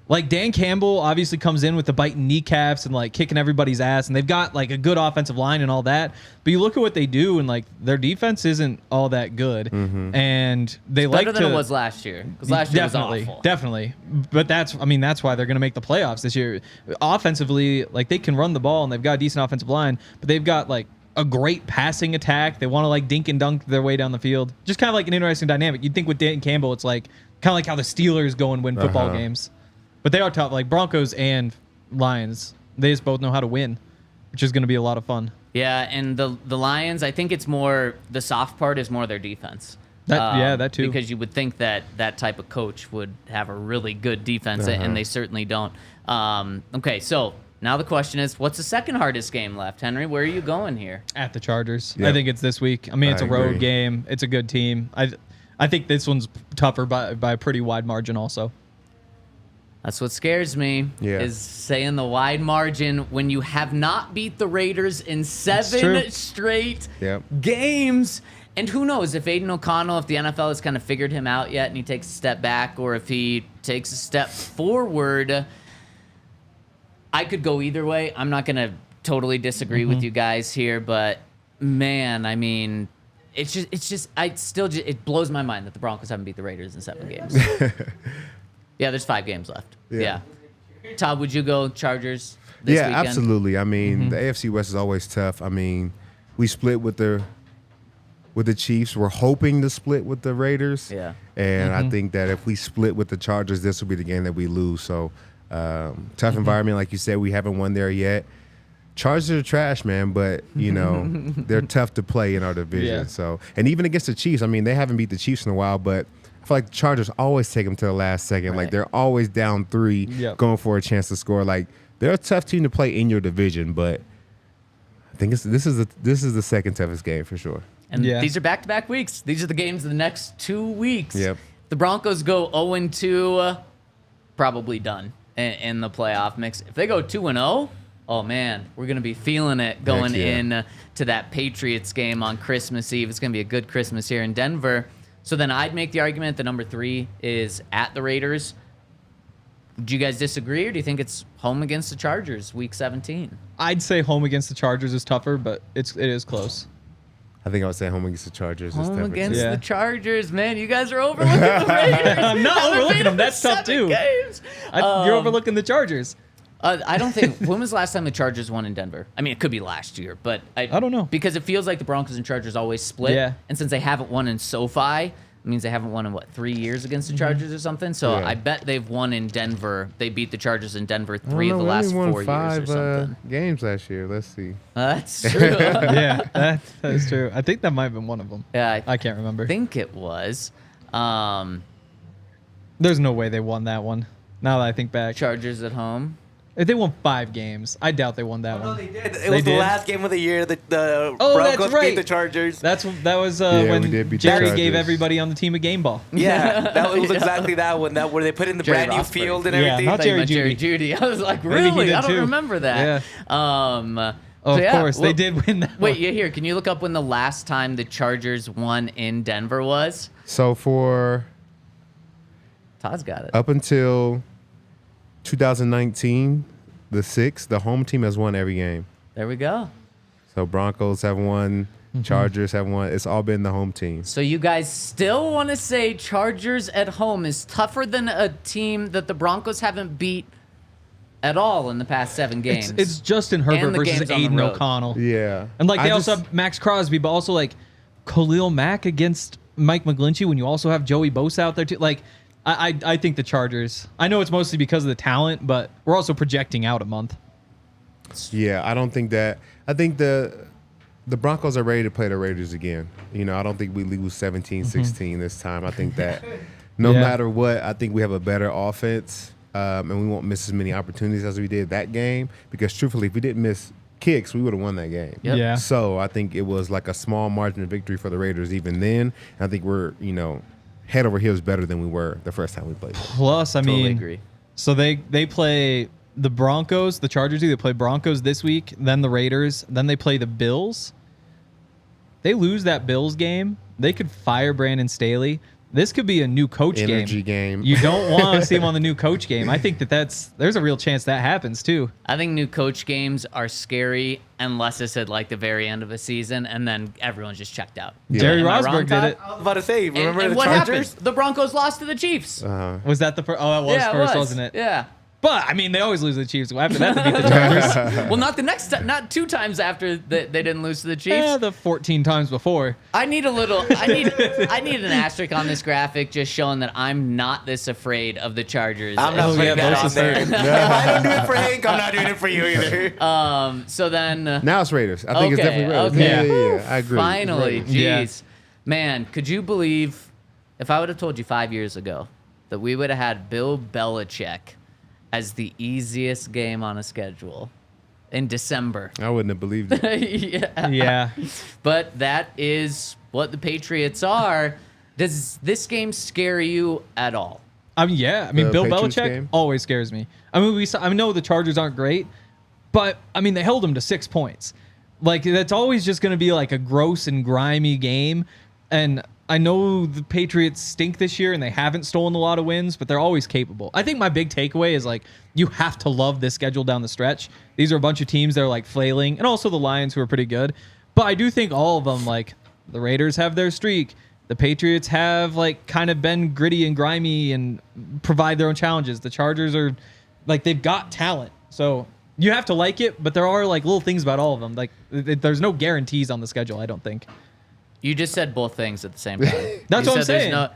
Like, Dan Campbell obviously comes in with the biting kneecaps and, like, kicking everybody's ass, and they've got, like, a good offensive line and all that. But you look at what they do, and, like, their defense isn't all that good. And they like better than it was last year. Because last year was awful. Definitely. But that's why they're going to make the playoffs this year. Offensively, like, they can run the ball, and they've got a decent offensive line, but they've got, like, a great passing attack. They want to, like, dink and dunk their way down the field. Just kind of like an interesting dynamic. You'd think with Dan Campbell, it's like kind of like how the Steelers go and win football games. But they are tough. Like, Broncos and Lions, they just both know how to win, which is going to be a lot of fun. Yeah, and the Lions, I think it's more, the soft part is more their defense. That too. Because you would think that type of coach would have a really good defense, and they certainly don't. Okay, so now the question is, what's the second hardest game left? Henry, where are you going here? At the Chargers. Yep. I think it's this week. I mean, it's a road game. It's a good team. I think this one's tougher by a pretty wide margin also. That's what scares me, is saying the wide margin when you have not beat the Raiders in 7 straight games. And who knows if Aiden O'Connell, if the NFL has kind of figured him out yet and he takes a step back, or if he takes a step forward. I could go either way. I'm not going to totally disagree with you guys here, but man, I mean, it blows my mind that the Broncos haven't beat the Raiders in 7 games. Yeah, there's 5 games left. Yeah. Todd, would you go Chargers this weekend? Absolutely. I mean, the AFC West is always tough. I mean, we split with the Chiefs. We're hoping to split with the Raiders. Yeah. And I think that if we split with the Chargers, this will be the game that we lose. So, tough environment. Like you said, we haven't won there yet. Chargers are trash, man, but, they're tough to play in our division. Yeah. So, and even against the Chiefs, I mean, they haven't beat the Chiefs in a while, but I feel like the Chargers always take them to the last second. Right. Like, they're always down 3, going for a chance to score. Like, they're a tough team to play in your division, but I think this is the second toughest game for sure. And these are back-to-back weeks. These are the games of the next 2 weeks. Yep. The Broncos go 0-2, probably done in the playoff mix. If they go 2-0, oh man, we're gonna be feeling it going in to that Patriots game on Christmas Eve. It's gonna be a good Christmas here in Denver. So then I'd make the argument that number 3 is at the Raiders. Do you guys disagree, or do you think it's home against the Chargers, Week 17? I'd say home against the Chargers is tougher, but it is close. I think I would say home against the Chargers. Home tougher against too. the Chargers, man. You guys are overlooking the Raiders. I'm not overlooking them. That's tough, 7 too. games. You're overlooking the Chargers. I don't think. When was the last time the Chargers won in Denver? I mean, it could be last year, but I don't know. Because it feels like the Broncos and Chargers always split. Yeah. And since they haven't won in SoFi, it means they haven't won in, 3 years against the Chargers or something? So I bet they've won in Denver. They beat the Chargers in Denver 3 of the last 4 years or something. Games last year. Let's see. That's true. Yeah, that is true. I think that might have been one of them. Yeah, I can't remember. I think it was. There's no way they won that one. Now that I think back. Chargers at home. If they won 5 games, I doubt they won that one. No, they did. It was the last game of the year that the Oh, that's Broncos right. beat the Chargers. That was we did when beat the Jerry gave Chargers. everybody on the team a game ball. Yeah, that was exactly that one. That where they put in the Jerry brand new Rosberg. field and Yeah, everything. not I thought you Jerry meant Jeudy. Judy. I was like, Maybe he really? did I don't too. remember that. Of So course, they did win that Wait, one. here. Can you look up when the last time the Chargers won in Denver was? So for Todd's got it. up until 2019, the 6th, the home team has won every game. There we go. So Broncos have won, Chargers have won. It's all been the home team. So you guys still want to say Chargers at home is tougher than a team that the Broncos haven't beat at all in the past 7 games? It's Justin Herbert And the versus games on the Aiden road. O'Connell. Yeah. And like they I also just- have Max Crosby, but also like Khalil Mack against Mike McGlinchey when you also have Joey Bosa out there too. Like I think the Chargers. I know it's mostly because of the talent, but we're also projecting out a month. Yeah, I don't think that. I think the Broncos are ready to play the Raiders again. You know, I don't think we lose 17-16 this time. I think that no Yeah. matter what, I think we have a better offense, and we won't miss as many opportunities as we did that game. Because truthfully, if we didn't miss kicks, we would have won that game. Yep. Yeah. So I think it was like a small margin of victory for the Raiders even then. And I think we're, head over heels better than we were the first time we played them. Plus, I Totally mean, agree. so they play the Broncos, the Chargers do. They play Broncos this week, then the Raiders, then they play the Bills. They lose that Bills game, they could fire Brandon Staley. This could be a new coach Energy game. You don't want to see him on the new coach game. I think there's a real chance that happens too. I think new coach games are scary unless it's at like the very end of a season and then everyone's just checked out. Jerry Am I wrong, Rosberg did Todd? it. I was about to say, remember And the what Chargers? happened? The Broncos lost to the Chiefs. Was that the first? Oh, that was yeah, first, it was. wasn't it? Yeah. But I mean, they always lose to the Chiefs. After that, they beat the Chargers. Well, not the next time, not 2 times after they didn't lose to the Chiefs. Yeah, the 14 times before. I need I need an asterisk on this graphic just showing that I'm not this afraid of the Chargers. I'm not Oh, putting yeah, that Bosa's on there. hurt. I don't do it for Hank. I'm not doing it for you either. So then Now it's Raiders. I think it's Okay, definitely Raiders. okay. Yeah, I agree. finally, Raiders. jeez. Yeah. Man, could you believe if I would have told you 5 years ago that we would have had Bill Belichick as the easiest game on a schedule in December? I wouldn't have believed it. Yeah. Yeah. But that is what the Patriots are. Does this game scare you at all? I mean, yeah. I mean, The Bill Patriots Belichick game? always scares me. I mean, I know the Chargers aren't great, but I mean, they held them to 6 points. Like, that's always just going to be like a gross and grimy game. And I know the Patriots stink this year and they haven't stolen a lot of wins, but they're always capable. I think my big takeaway is like, you have to love this schedule down the stretch. These are a bunch of teams that are like flailing, and also the Lions, who are pretty good. But I do think all of them, like the Raiders have their streak. The Patriots have like kind of been gritty and grimy and provide their own challenges. The Chargers are like, they've got talent. So you have to like it, but there are like little things about all of them. Like there's no guarantees on the schedule, I don't think. You just said both things at the same time. That's You what I'm said there's saying. No,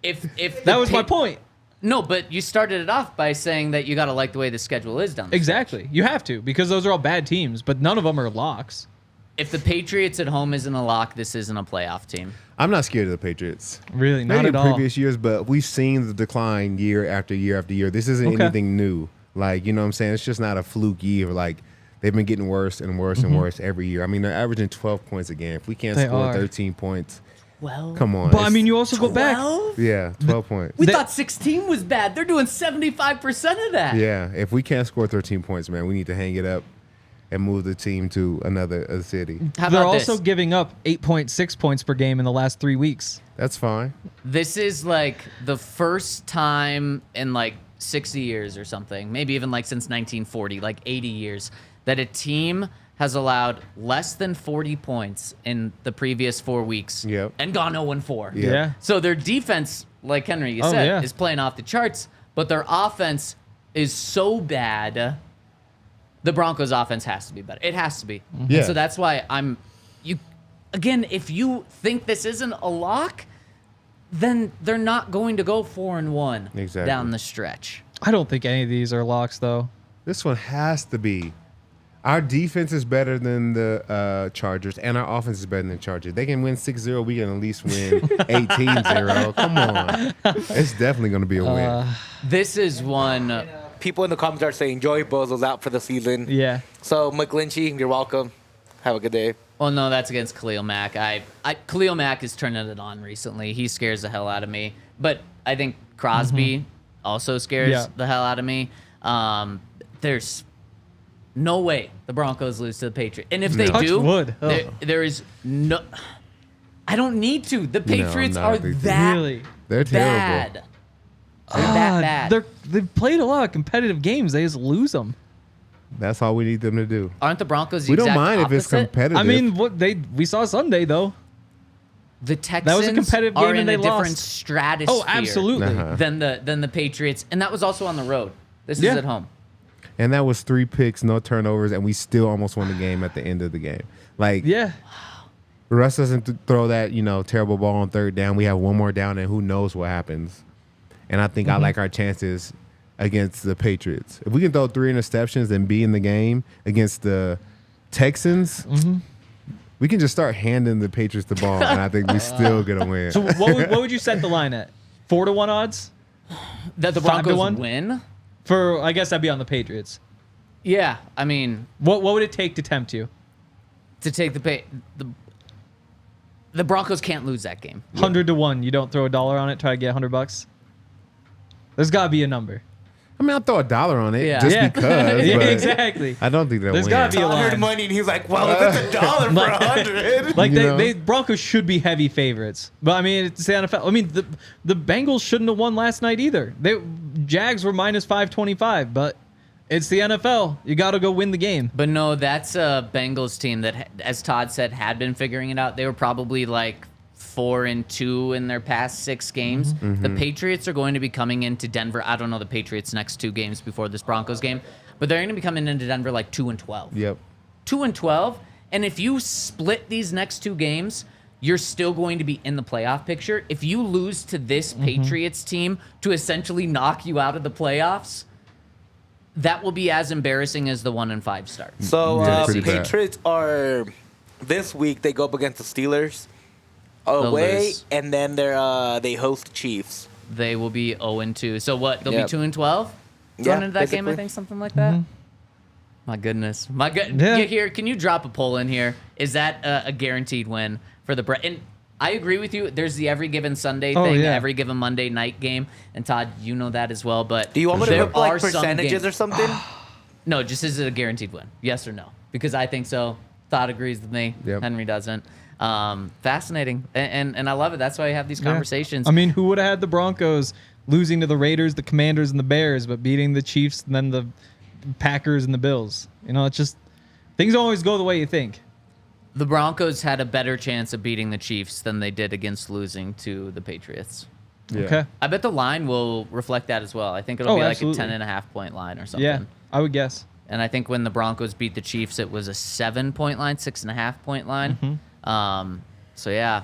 if That was my point. No, but you started it off by saying that you got to like the way the schedule is done. Exactly. You have to, because those are all bad teams, but none of them are locks. If the Patriots at home isn't a lock, this isn't a playoff team. I'm not scared of the Patriots. Really, not Maybe at in all. previous years, but we've seen the decline year after year after year. This isn't Okay. anything new. Like, you know what I'm saying? It's just not a fluke year. Like, they've been getting worse and worse and worse every year. I mean, they're averaging 12 points a game. If we can't They score are. 13 points, Well, come on. But I It's- mean, you also go back. 12? yeah, 12 points. We They- thought 16 was bad. They're doing 75% of that. Yeah, if we can't score 13 points, man, we need to hang it up and move the team to a city. How They're about also this? giving up 8.6 points per game in the last 3 weeks. That's fine. This is like the first time in like 60 years or something, maybe even like since 1940, like 80 years, that a team has allowed less than 40 points in the previous 4 weeks Yep. and gone 0-4. Yeah. Yeah. So their defense, like Henry, you Oh, said, yeah. is playing off the charts, but their offense is so bad. The Broncos' offense has to be better. It has to be. Yeah. And so that's why again, if you think this isn't a lock, then they're not going to go 4-1 Exactly. down the stretch. I don't think any of these are locks, though. This one has to be. Our defense is better than the Chargers, and our offense is better than the Chargers. They can win 6-0. We can at least win 18-0. Come on. It's definitely going to be a win. This is one. People in the comments are saying Joey Bosa's out for the season. Yeah. So, McGlinchey, you're welcome. Have a good day. Well, no, that's against Khalil Mack. Khalil Mack is turning it on recently. He scares the hell out of me. But I think Crosby also scares Yeah. the hell out of me. There's no way the Broncos lose to the Patriots. And if they Touch do, wood. there is no... I don't need to. The Patriots not are a big deal. that Really? They're terrible. bad. They're that bad. They've played a lot of competitive games. They just lose them. That's all we need them to do. Aren't the Broncos the We don't exact mind if it's opposite? competitive. I mean, we saw Sunday though. The Texans That was a competitive game are in and they a different lost. stratosphere Oh, absolutely. Uh-huh. than the Patriots, and that was also on the road. This Yeah. is at home. And that was 3 picks, no turnovers, and we still almost won the game at the end of the game. Like, Yeah. Russ doesn't throw that, terrible ball on third down. We have one more down, and who knows what happens. And I think I like our chances against the Patriots. If we can throw 3 interceptions and be in the game against the Texans, we can just start handing the Patriots the ball, and I think we're still going to win. So what would you set the line at? 4-1 odds That the 5-1? Broncos win. for? I guess that'd be on the Patriots. Yeah, I mean, What would it take to tempt you? to take the Broncos can't lose that game. 100-1. You don't throw $1 on it. Try to get $100. There's got to be a number. I mean, I'll throw $1 on it Yeah. just Yeah. because. Yeah, but exactly. I don't think they'll There's win. gotta be a Todd heard line. money and he's like, well, if it's $1 for Like- 100. Like You know? they Broncos should be heavy favorites, but I mean it's the NFL. I mean the Bengals shouldn't have won last night either. Jags were minus 525, but it's the NFL. You got to go win the game. But no, that's a Bengals team that, as Todd said, had been figuring it out. They were probably like 4-2 in their past 6 games. The Patriots are going to be coming into Denver. I don't know the Patriots' next 2 games before this Broncos game, but they're going to be coming into Denver like 2-12. Yep. 2-12, and if you split these next 2 games, you're still going to be in the playoff picture. If you lose to this Patriots team to essentially knock you out of the playoffs, that will be as embarrassing as the 1-5 start. So Yeah, pretty bad. Patriots are this week. They go up against the Steelers away, lose. and then they host the Chiefs. They will be 0-2. So what? They'll Yep. be 2-12 Yeah, going into that game. I basically. think something like that. My goodness, Yeah. Here, can you drop a poll in here? Is that a guaranteed win for the And I agree with you. There's the every given Sunday Oh, thing, yeah. every given Monday night game, and Todd, you know that as well. But Do you want me there to put like are some percentages games- or something? No, just is it a guaranteed win? Yes or no? Because I think so. Todd agrees with me. Yep. Henry doesn't. Fascinating, and I love it. That's why we have these conversations. I mean, who would have had the Broncos losing to the Raiders, the Commanders, and the Bears, but beating the Chiefs and then the Packers and the Bills? It's just things don't always go the way you think. The Broncos had a better chance of beating the Chiefs than they did against losing to the Patriots. Yeah. Okay. I bet the line will reflect that as well. I think it'll Oh, be absolutely. like a 10.5 point line or something. Yeah, I would guess. And I think when the Broncos beat the Chiefs, it was a 7-point line, 6.5 point line. So yeah,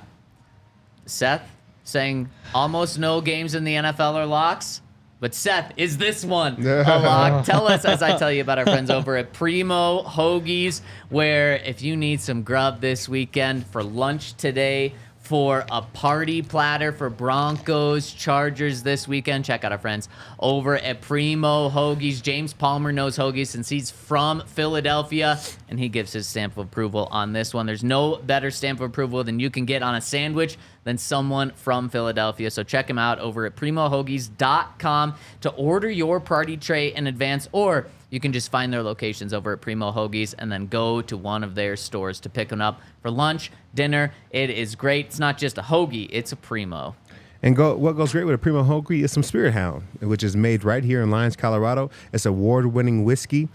Seth saying almost no games in the NFL are locks. But Seth, is this one a lock? Tell us as I tell you about our friends over at Primo Hoagies, where if you need some grub this weekend for lunch today, for a party platter for Broncos, Chargers this weekend, check out our friends over at Primo Hoagies. James Palmer knows hoagies since he's from Philadelphia, and he gives his stamp of approval on this one. There's no better stamp of approval than you can get on a sandwich than someone from Philadelphia. So check him out over at primohoagies.com to order your party tray in advance, or you can just find their locations over at Primo Hoagies and then go to one of their stores to pick them up for lunch, dinner. It is great. It's not just a hoagie, it's a Primo. And what goes great with a Primo Hoagie is some Spirit Hound, which is made right here in Lyons, Colorado. It's award-winning whiskey.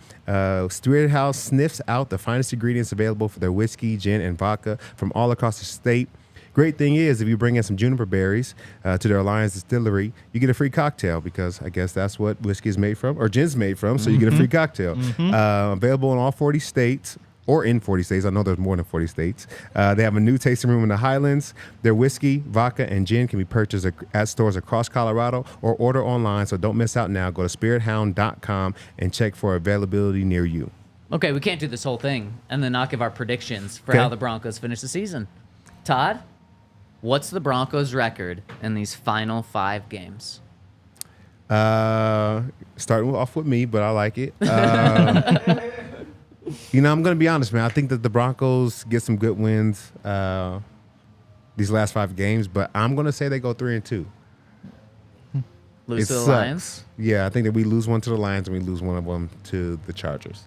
Spirit Hound sniffs out the finest ingredients available for their whiskey, gin, and vodka from all across the state. Great thing is, if you bring in some juniper berries to their Lyons distillery, you get a free cocktail, because I guess that's what whiskey is made from, or gin's made from, so you get a free cocktail. Available in all 40 states, or in 40 states. I know there's more than 40 states. They have a new tasting room in the Highlands. Their whiskey, vodka, and gin can be purchased at stores across Colorado or order online, so don't miss out now. Go to spirithound.com and check for availability near you. Okay, we can't do this whole thing and then not give our predictions for Okay. how the Broncos finish the season. Todd, what's the Broncos' record in these final 5 games? Starting off with me, but I like it. I'm going to be honest, man. I think that the Broncos get some good wins these last 5 games, but I'm going to say they go 3-2. Lose It to the sucks. Lions? Yeah, I think that we lose one to the Lions and we lose one of them to the Chargers.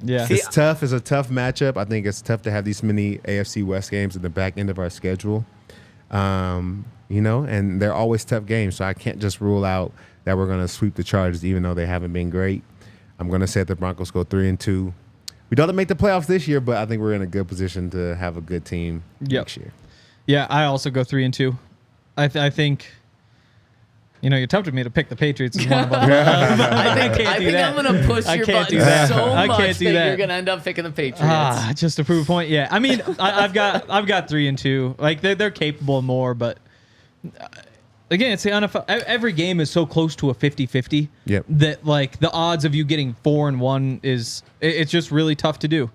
Yeah. See, It's tough. It's a tough matchup. I think it's tough to have these many AFC West games in the back end of our schedule. And they're always tough games. So I can't just rule out that we're going to sweep the Chargers, even though they haven't been great. I'm going to say the Broncos go 3-2. We don't make the playoffs this year, but I think we're in a good position to have a good team next year. Yeah, I also go 3-2. I think, you tempted me to pick the Patriots as one of them. I think I'm going to push your button so much that you're going to end up picking the Patriots. Just to prove a point. Yeah, I mean, I've got 3-2. Like they're capable of more, but again, it's the NFL. Every game is so close to a 50-50 that like the odds of you getting 4-1 it's just really tough to do.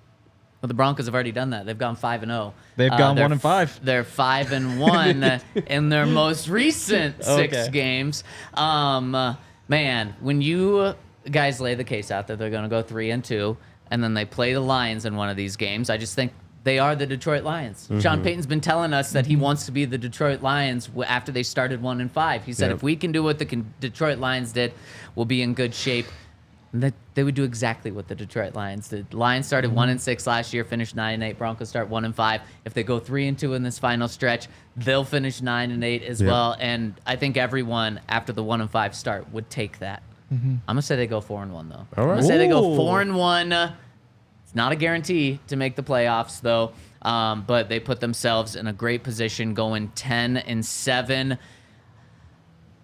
Well, the Broncos have already done that. They've gone 5-0. They've gone 1-5. They're 5-1 in their most recent 6 games. Man, when you guys lay the case out that they're going to go 3-2, and then they play the Lions in one of these games, I just think they are the Detroit Lions. Mm-hmm. Sean Payton's been telling us that he wants to be the Detroit Lions after they started 1-5. He said if we can do what the Detroit Lions did, we'll be in good shape. And that they would do exactly what the Detroit Lions did. Lions started 1-6 last year, finished 9-8. Broncos start 1-5. If they go 3-2 in this final stretch, they'll finish 9-8 as well. And I think everyone after the 1-5 start would take that. I'm gonna say they go 4-1 though. All right. I'm gonna say they go 4-1. It's not a guarantee to make the playoffs though, but they put themselves in a great position, going 10-7.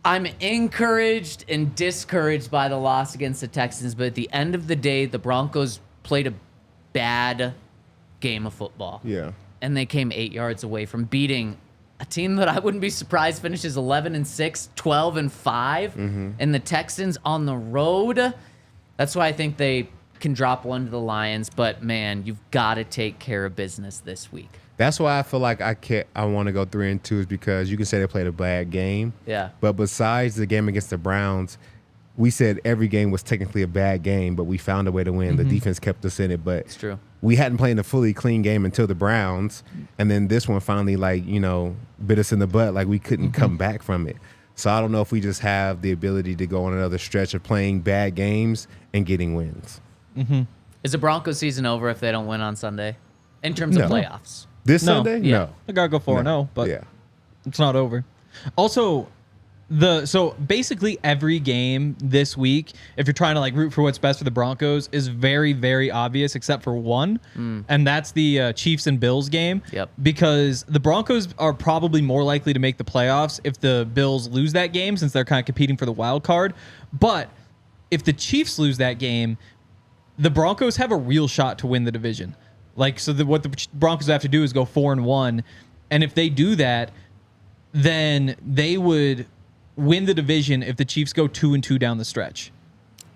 I'm encouraged and discouraged by the loss against the Texans, but at the end of the day, the Broncos played a bad game of football. Yeah. And they came 8 yards away from beating a team that I wouldn't be surprised finishes 11-6, 12-5, and the Texans on the road. That's why I think they can drop one to the Lions, but man, you've got to take care of business this week. That's why I feel like I want to go 3-2 is because you can say they played a bad game. Yeah. But besides the game against the Browns, we said every game was technically a bad game, but we found a way to win. The defense kept us in it, but it's true. We hadn't played a fully clean game until the Browns, and then this one finally bit us in the butt. Like we couldn't come back from it. So I don't know if we just have the ability to go on another stretch of playing bad games and getting wins. Is the Broncos season over if they don't win on Sunday in terms of playoffs? This Sunday? Yeah. No. I gotta go 4-0, but it's not over. Also, so basically every game this week, if you're trying to like root for what's best for the Broncos, is very, very obvious except for one, and that's the Chiefs and Bills game. Yep. Because the Broncos are probably more likely to make the playoffs if the Bills lose that game, since they're kind of competing for the wild card. But if the Chiefs lose that game, the Broncos have a real shot to win the division. What the Broncos have to do is go 4-1, and if they do that, then they would win the division if the Chiefs go 2-2 down the stretch.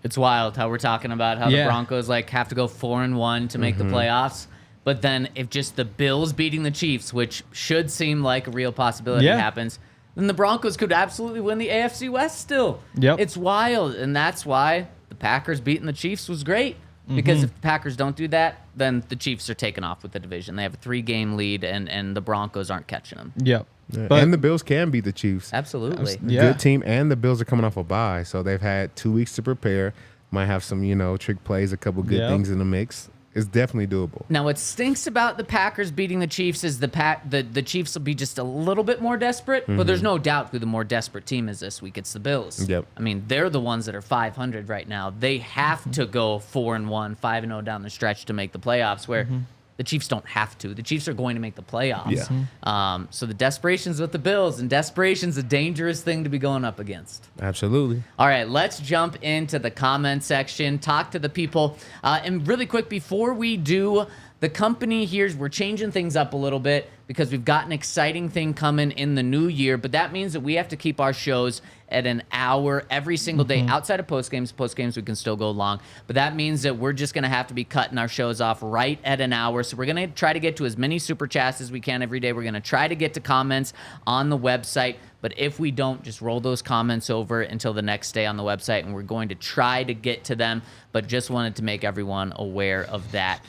It's wild how we're talking about how the Broncos have to go 4-1 to make the playoffs, but then if just the Bills beating the Chiefs, which should seem like a real possibility, happens, then the Broncos could absolutely win the AFC West still. Yep. It's wild, and that's why the Packers beating the Chiefs was great. Because if the Packers don't do that, then the Chiefs are taken off with the division. They have a 3-game lead, and the Broncos aren't catching them. Yep. And the Bills can beat the Chiefs. Absolutely. Good team, and the Bills are coming off a bye, so they've had 2 weeks to prepare. Might have some, trick plays, a couple good things in the mix. It's definitely doable. Now, what stinks about the Packers beating the Chiefs is the Chiefs will be just a little bit more desperate, but there's no doubt who the more desperate team is this week. It's the Bills. Yep. I mean, they're the ones that are 500 right now. They have to go 4-1, 5-0 down the stretch to make the playoffs, where the Chiefs don't have to. The Chiefs are going to make the playoffs. Yeah. So the desperation's with the Bills, and desperation's a dangerous thing to be going up against. Absolutely. All right, let's jump into the comment section, talk to the people. And really quick, before we do, the company here, we're changing things up a little bit because we've got an exciting thing coming in the new year, but that means that we have to keep our shows at an hour every single day outside of post games. Post games, we can still go long, but that means that we're just going to have to be cutting our shows off right at an hour. So we're going to try to get to as many super chats as we can every day. We're going to try to get to comments on the website, but if we don't, just roll those comments over until the next day on the website, and we're going to try to get to them, but just wanted to make everyone aware of that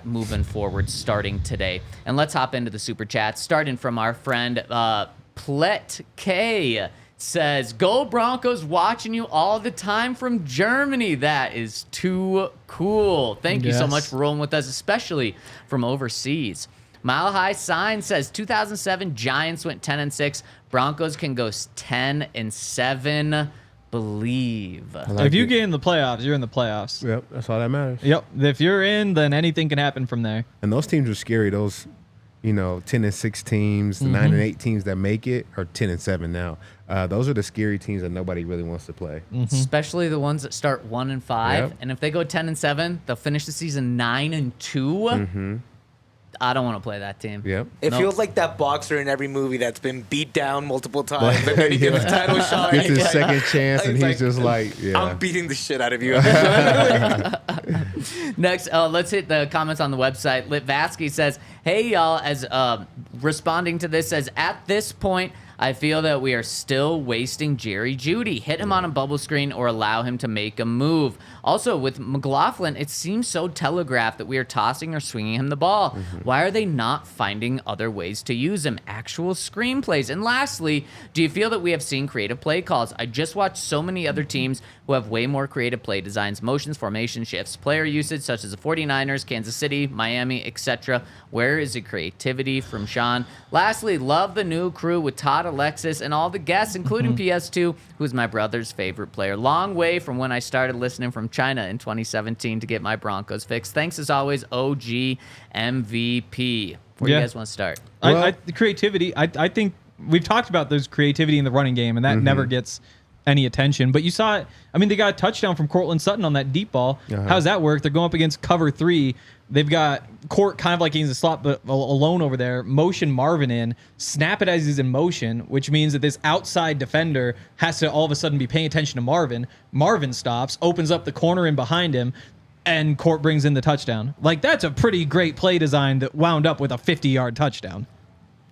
moving forward starting today. And let's hop into the super chats, starting from our friend Plet K. Says, "Go Broncos, watching you all the time from Germany." That is too cool. Thank you so much for rolling with us, especially from overseas. Mile High Sign says 2007 Giants went 10-6. Broncos can go 10-7. Believe. If you get in the playoffs, you're in the playoffs. Yep, that's all that matters. Yep. If you're in, then anything can happen from there. And those teams are scary. Those, 10-6 teams, the 9-8 teams that make it are 10-7 now. Those are the scary teams that nobody really wants to play. Especially the ones that start 1-5. Yep. And if they go 10-7, they'll finish the season 9-2. I don't want to play that team. Yep. It feels like that boxer in every movie that's been beat down multiple times. And then he gets his title shot. Gets his second chance, and he's just like, yeah. I'm beating the shit out of you. Next, let's hit the comments on the website. Litvatsky says, hey, y'all, as responding to this, says, at this point, I feel that we are still wasting Jerry Jeudy. Hit him on a bubble screen or allow him to make a move. Also, with McLaughlin, it seems so telegraphed that we are tossing or swinging him the ball. Why are they not finding other ways to use him? Actual screenplays. And lastly, do you feel that we have seen creative play calls? I just watched so many other teams who have way more creative play designs, motions, formation shifts, player usage, such as the 49ers, Kansas City, Miami, etc. Where is the creativity from Sean? Lastly, love the new crew with Todd, Alexis, and all the guests, including PS2, who's my brother's favorite player. Long way from when I started listening from China in 2017 to get my Broncos fixed. Thanks as always, OG MVP. Where do you guys want to start? The creativity, I think we've talked about there's creativity in the running game, and that never gets any attention. But you saw it. I mean, they got a touchdown from Cortland Sutton on that deep ball. How does that work? They're going up against cover 3. They've got Court kind of like he's in the slot, but alone over there. Motion Marvin in. Snap it as he's in motion, which means that this outside defender has to all of a sudden be paying attention to Marvin. Marvin stops, opens up the corner in behind him, and Court brings in the touchdown. Like, that's a pretty great play design that wound up with a 50-yard touchdown.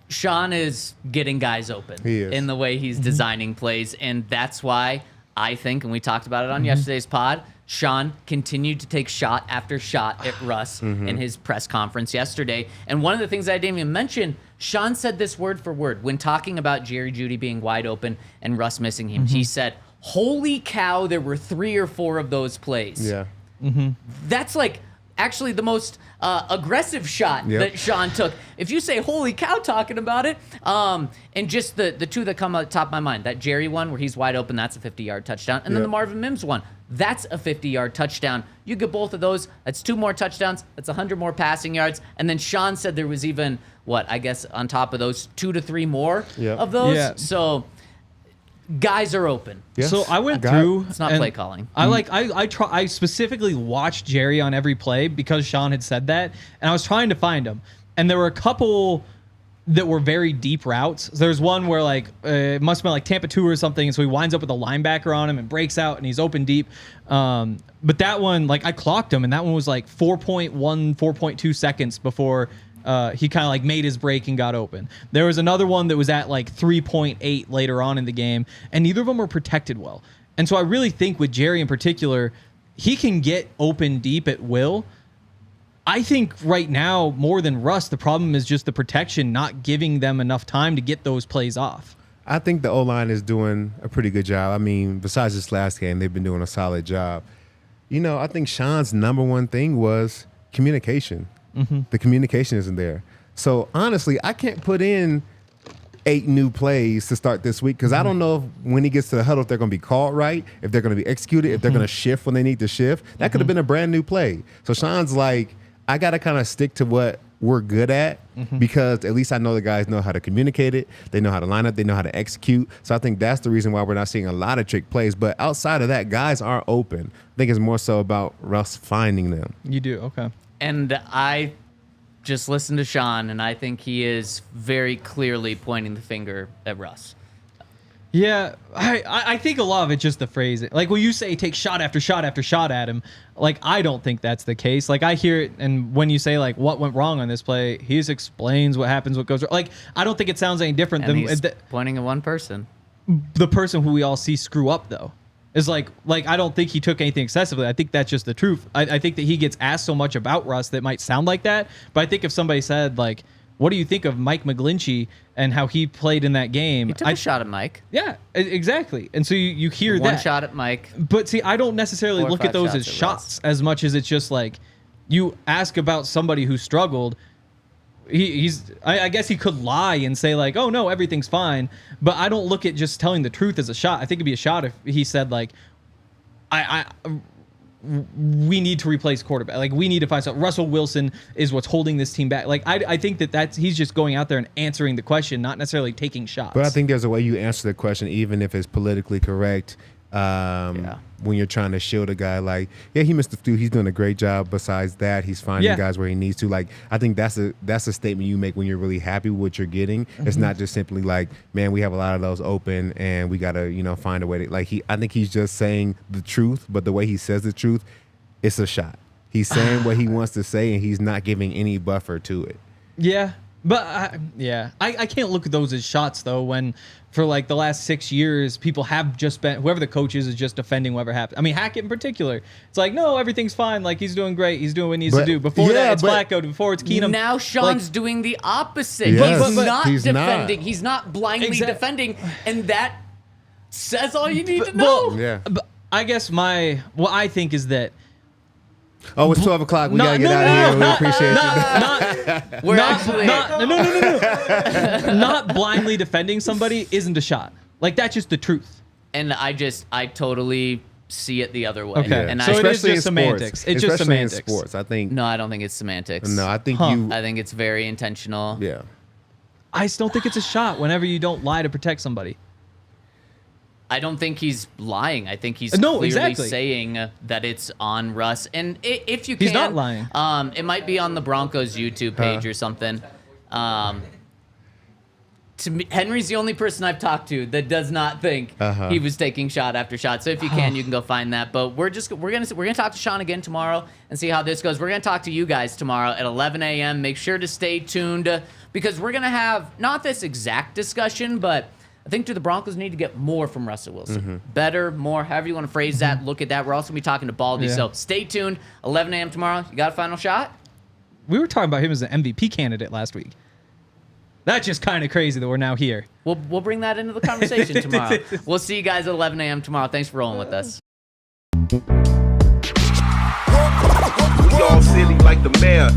Sean is getting guys open He is. in the way he's designing plays, and that's why I think, and we talked about it on yesterday's pod, Sean continued to take shot after shot at Russ in his press conference yesterday. And one of the things I didn't even mention, Sean said this word for word when talking about Jerry Jeudy being wide open and Russ missing him. He said, holy cow, there were 3 or 4 of those plays. Yeah. That's like actually the most aggressive shot that Sean took. If you say holy cow talking about it, and just the 2 that come at the top of my mind, that Jerry one where he's wide open, that's a 50-yard touchdown. And then the Marvin Mims one, that's a 50-yard touchdown. You get both of those, that's 2 more touchdowns, that's 100 more passing yards. And then Sean said there was even, I guess on top of those, 2 to 3 more of those. Yeah. So guys are open. Yes. So I went through. It's not and play calling. I specifically watched Jerry on every play because Sean had said that, and I was trying to find him. And there were a couple that were very deep routes. There's one where it must have been like Tampa 2 or something, and so he winds up with a linebacker on him and breaks out, and he's open deep. But that one, I clocked him, and that one was 4.1, 4.2 seconds before he kind of made his break and got open. There was another one that was at 3.8 later on in the game, and neither of them were protected well. And so I really think with Jerry in particular, he can get open deep at will. I think right now, more than Russ, the problem is just the protection not giving them enough time to get those plays off. I think the O-line is doing a pretty good job. I mean, besides this last game, they've been doing a solid job. I think Sean's number one thing was communication. The communication isn't there. So, honestly, I can't put in 8 new plays to start this week because I don't know if when he gets to the huddle if they're going to be called right, if they're going to be executed, if they're going to shift when they need to shift. That could have been a brand new play. So, Sean's like, I got to kind of stick to what we're good at because at least I know the guys know how to communicate it. They know how to line up. They know how to execute. So I think that's the reason why we're not seeing a lot of trick plays. But outside of that, guys are open. I think it's more so about Russ finding them. You do? Okay. And I just listened to Sean, and I think he is very clearly pointing the finger at Russ. Yeah, I think a lot of it's just the phrasing. When you say take shot after shot after shot at him, I don't think that's the case. I hear it, and when you say what went wrong on this play, he just explains what happens, what goes wrong. I don't think it sounds any different And than he's pointing at one person. The person who we all see screw up though. Is I don't think he took anything excessively. I think that's just the truth. I think that he gets asked so much about Russ that might sound like that, but I think if somebody said what do you think of Mike McGlinchey and how he played in that game? He took a shot at Mike. Yeah, exactly. And so you hear that. One shot at Mike. But see, I don't necessarily 4 or look at 5 those as shots shots as much as it's just you ask about somebody who struggled. I guess he could lie and say like, oh no, everything's fine. But I don't look at just telling the truth as a shot. I think it'd be a shot if he said like, we need to replace quarterback. Like we need to find something. Russell Wilson is what's holding this team back. Like I think he's just going out there and answering the question, not necessarily taking shots. But I think there's a way you answer the question, even if it's politically correct. When you're trying to shield a guy, like, yeah, he missed the few. He's doing a great job. Besides that, he's finding guys where he needs to. Like, I think that's a statement you make when you're really happy with what you're getting. It's not just simply like, man, we have a lot of those open, and we gotta, find a way to. Like, I think he's just saying the truth, but the way he says the truth, it's a shot. He's saying what he wants to say, and he's not giving any buffer to it. Yeah. But I can't look at those as shots though. When for like the last 6 years, people have just been whoever the coach is just defending whatever happened. I mean Hackett in particular. It's like no, everything's fine. Like he's doing great. He's doing what he needs to do. Before that, it's Flacco. Before it's Keenum. Now Sean's doing the opposite. Yes, he's not he's defending. not. He's not blindly defending, and that says all you need to know. But I guess what I think is that. Oh, it's 12 o'clock. We gotta get out of here. We appreciate you. Not blindly defending somebody isn't a shot. Like that's just the truth. And I totally see it the other way. Okay, and so it is just semantics. It's just semantics. In sports, I think. No, I don't think it's semantics. No, I think I think it's very intentional. Yeah. I still think it's a shot whenever you don't lie to protect somebody. I don't think he's lying. I think he's clearly saying that it's on Russ. And if you can, he's not lying. It might be on the Broncos YouTube page or something. To me, Henry's the only person I've talked to that does not think he was taking shot after shot. So if you can, you can go find that. But we're gonna talk to Sean again tomorrow and see how this goes. We're gonna talk to you guys tomorrow at 11 a.m. Make sure to stay tuned because we're gonna have not this exact discussion, but I think the Broncos need to get more from Russell Wilson. Better, more, however you want to phrase that. Look at that. We're also going to be talking to Baldy. So stay tuned. 11 a.m. tomorrow. You got a final shot? We were talking about him as an MVP candidate last week. That's just kind of crazy that we're now here. We'll bring that into the conversation tomorrow. We'll see you guys at 11 a.m. tomorrow. Thanks for rolling with us. We all silly like the mayor.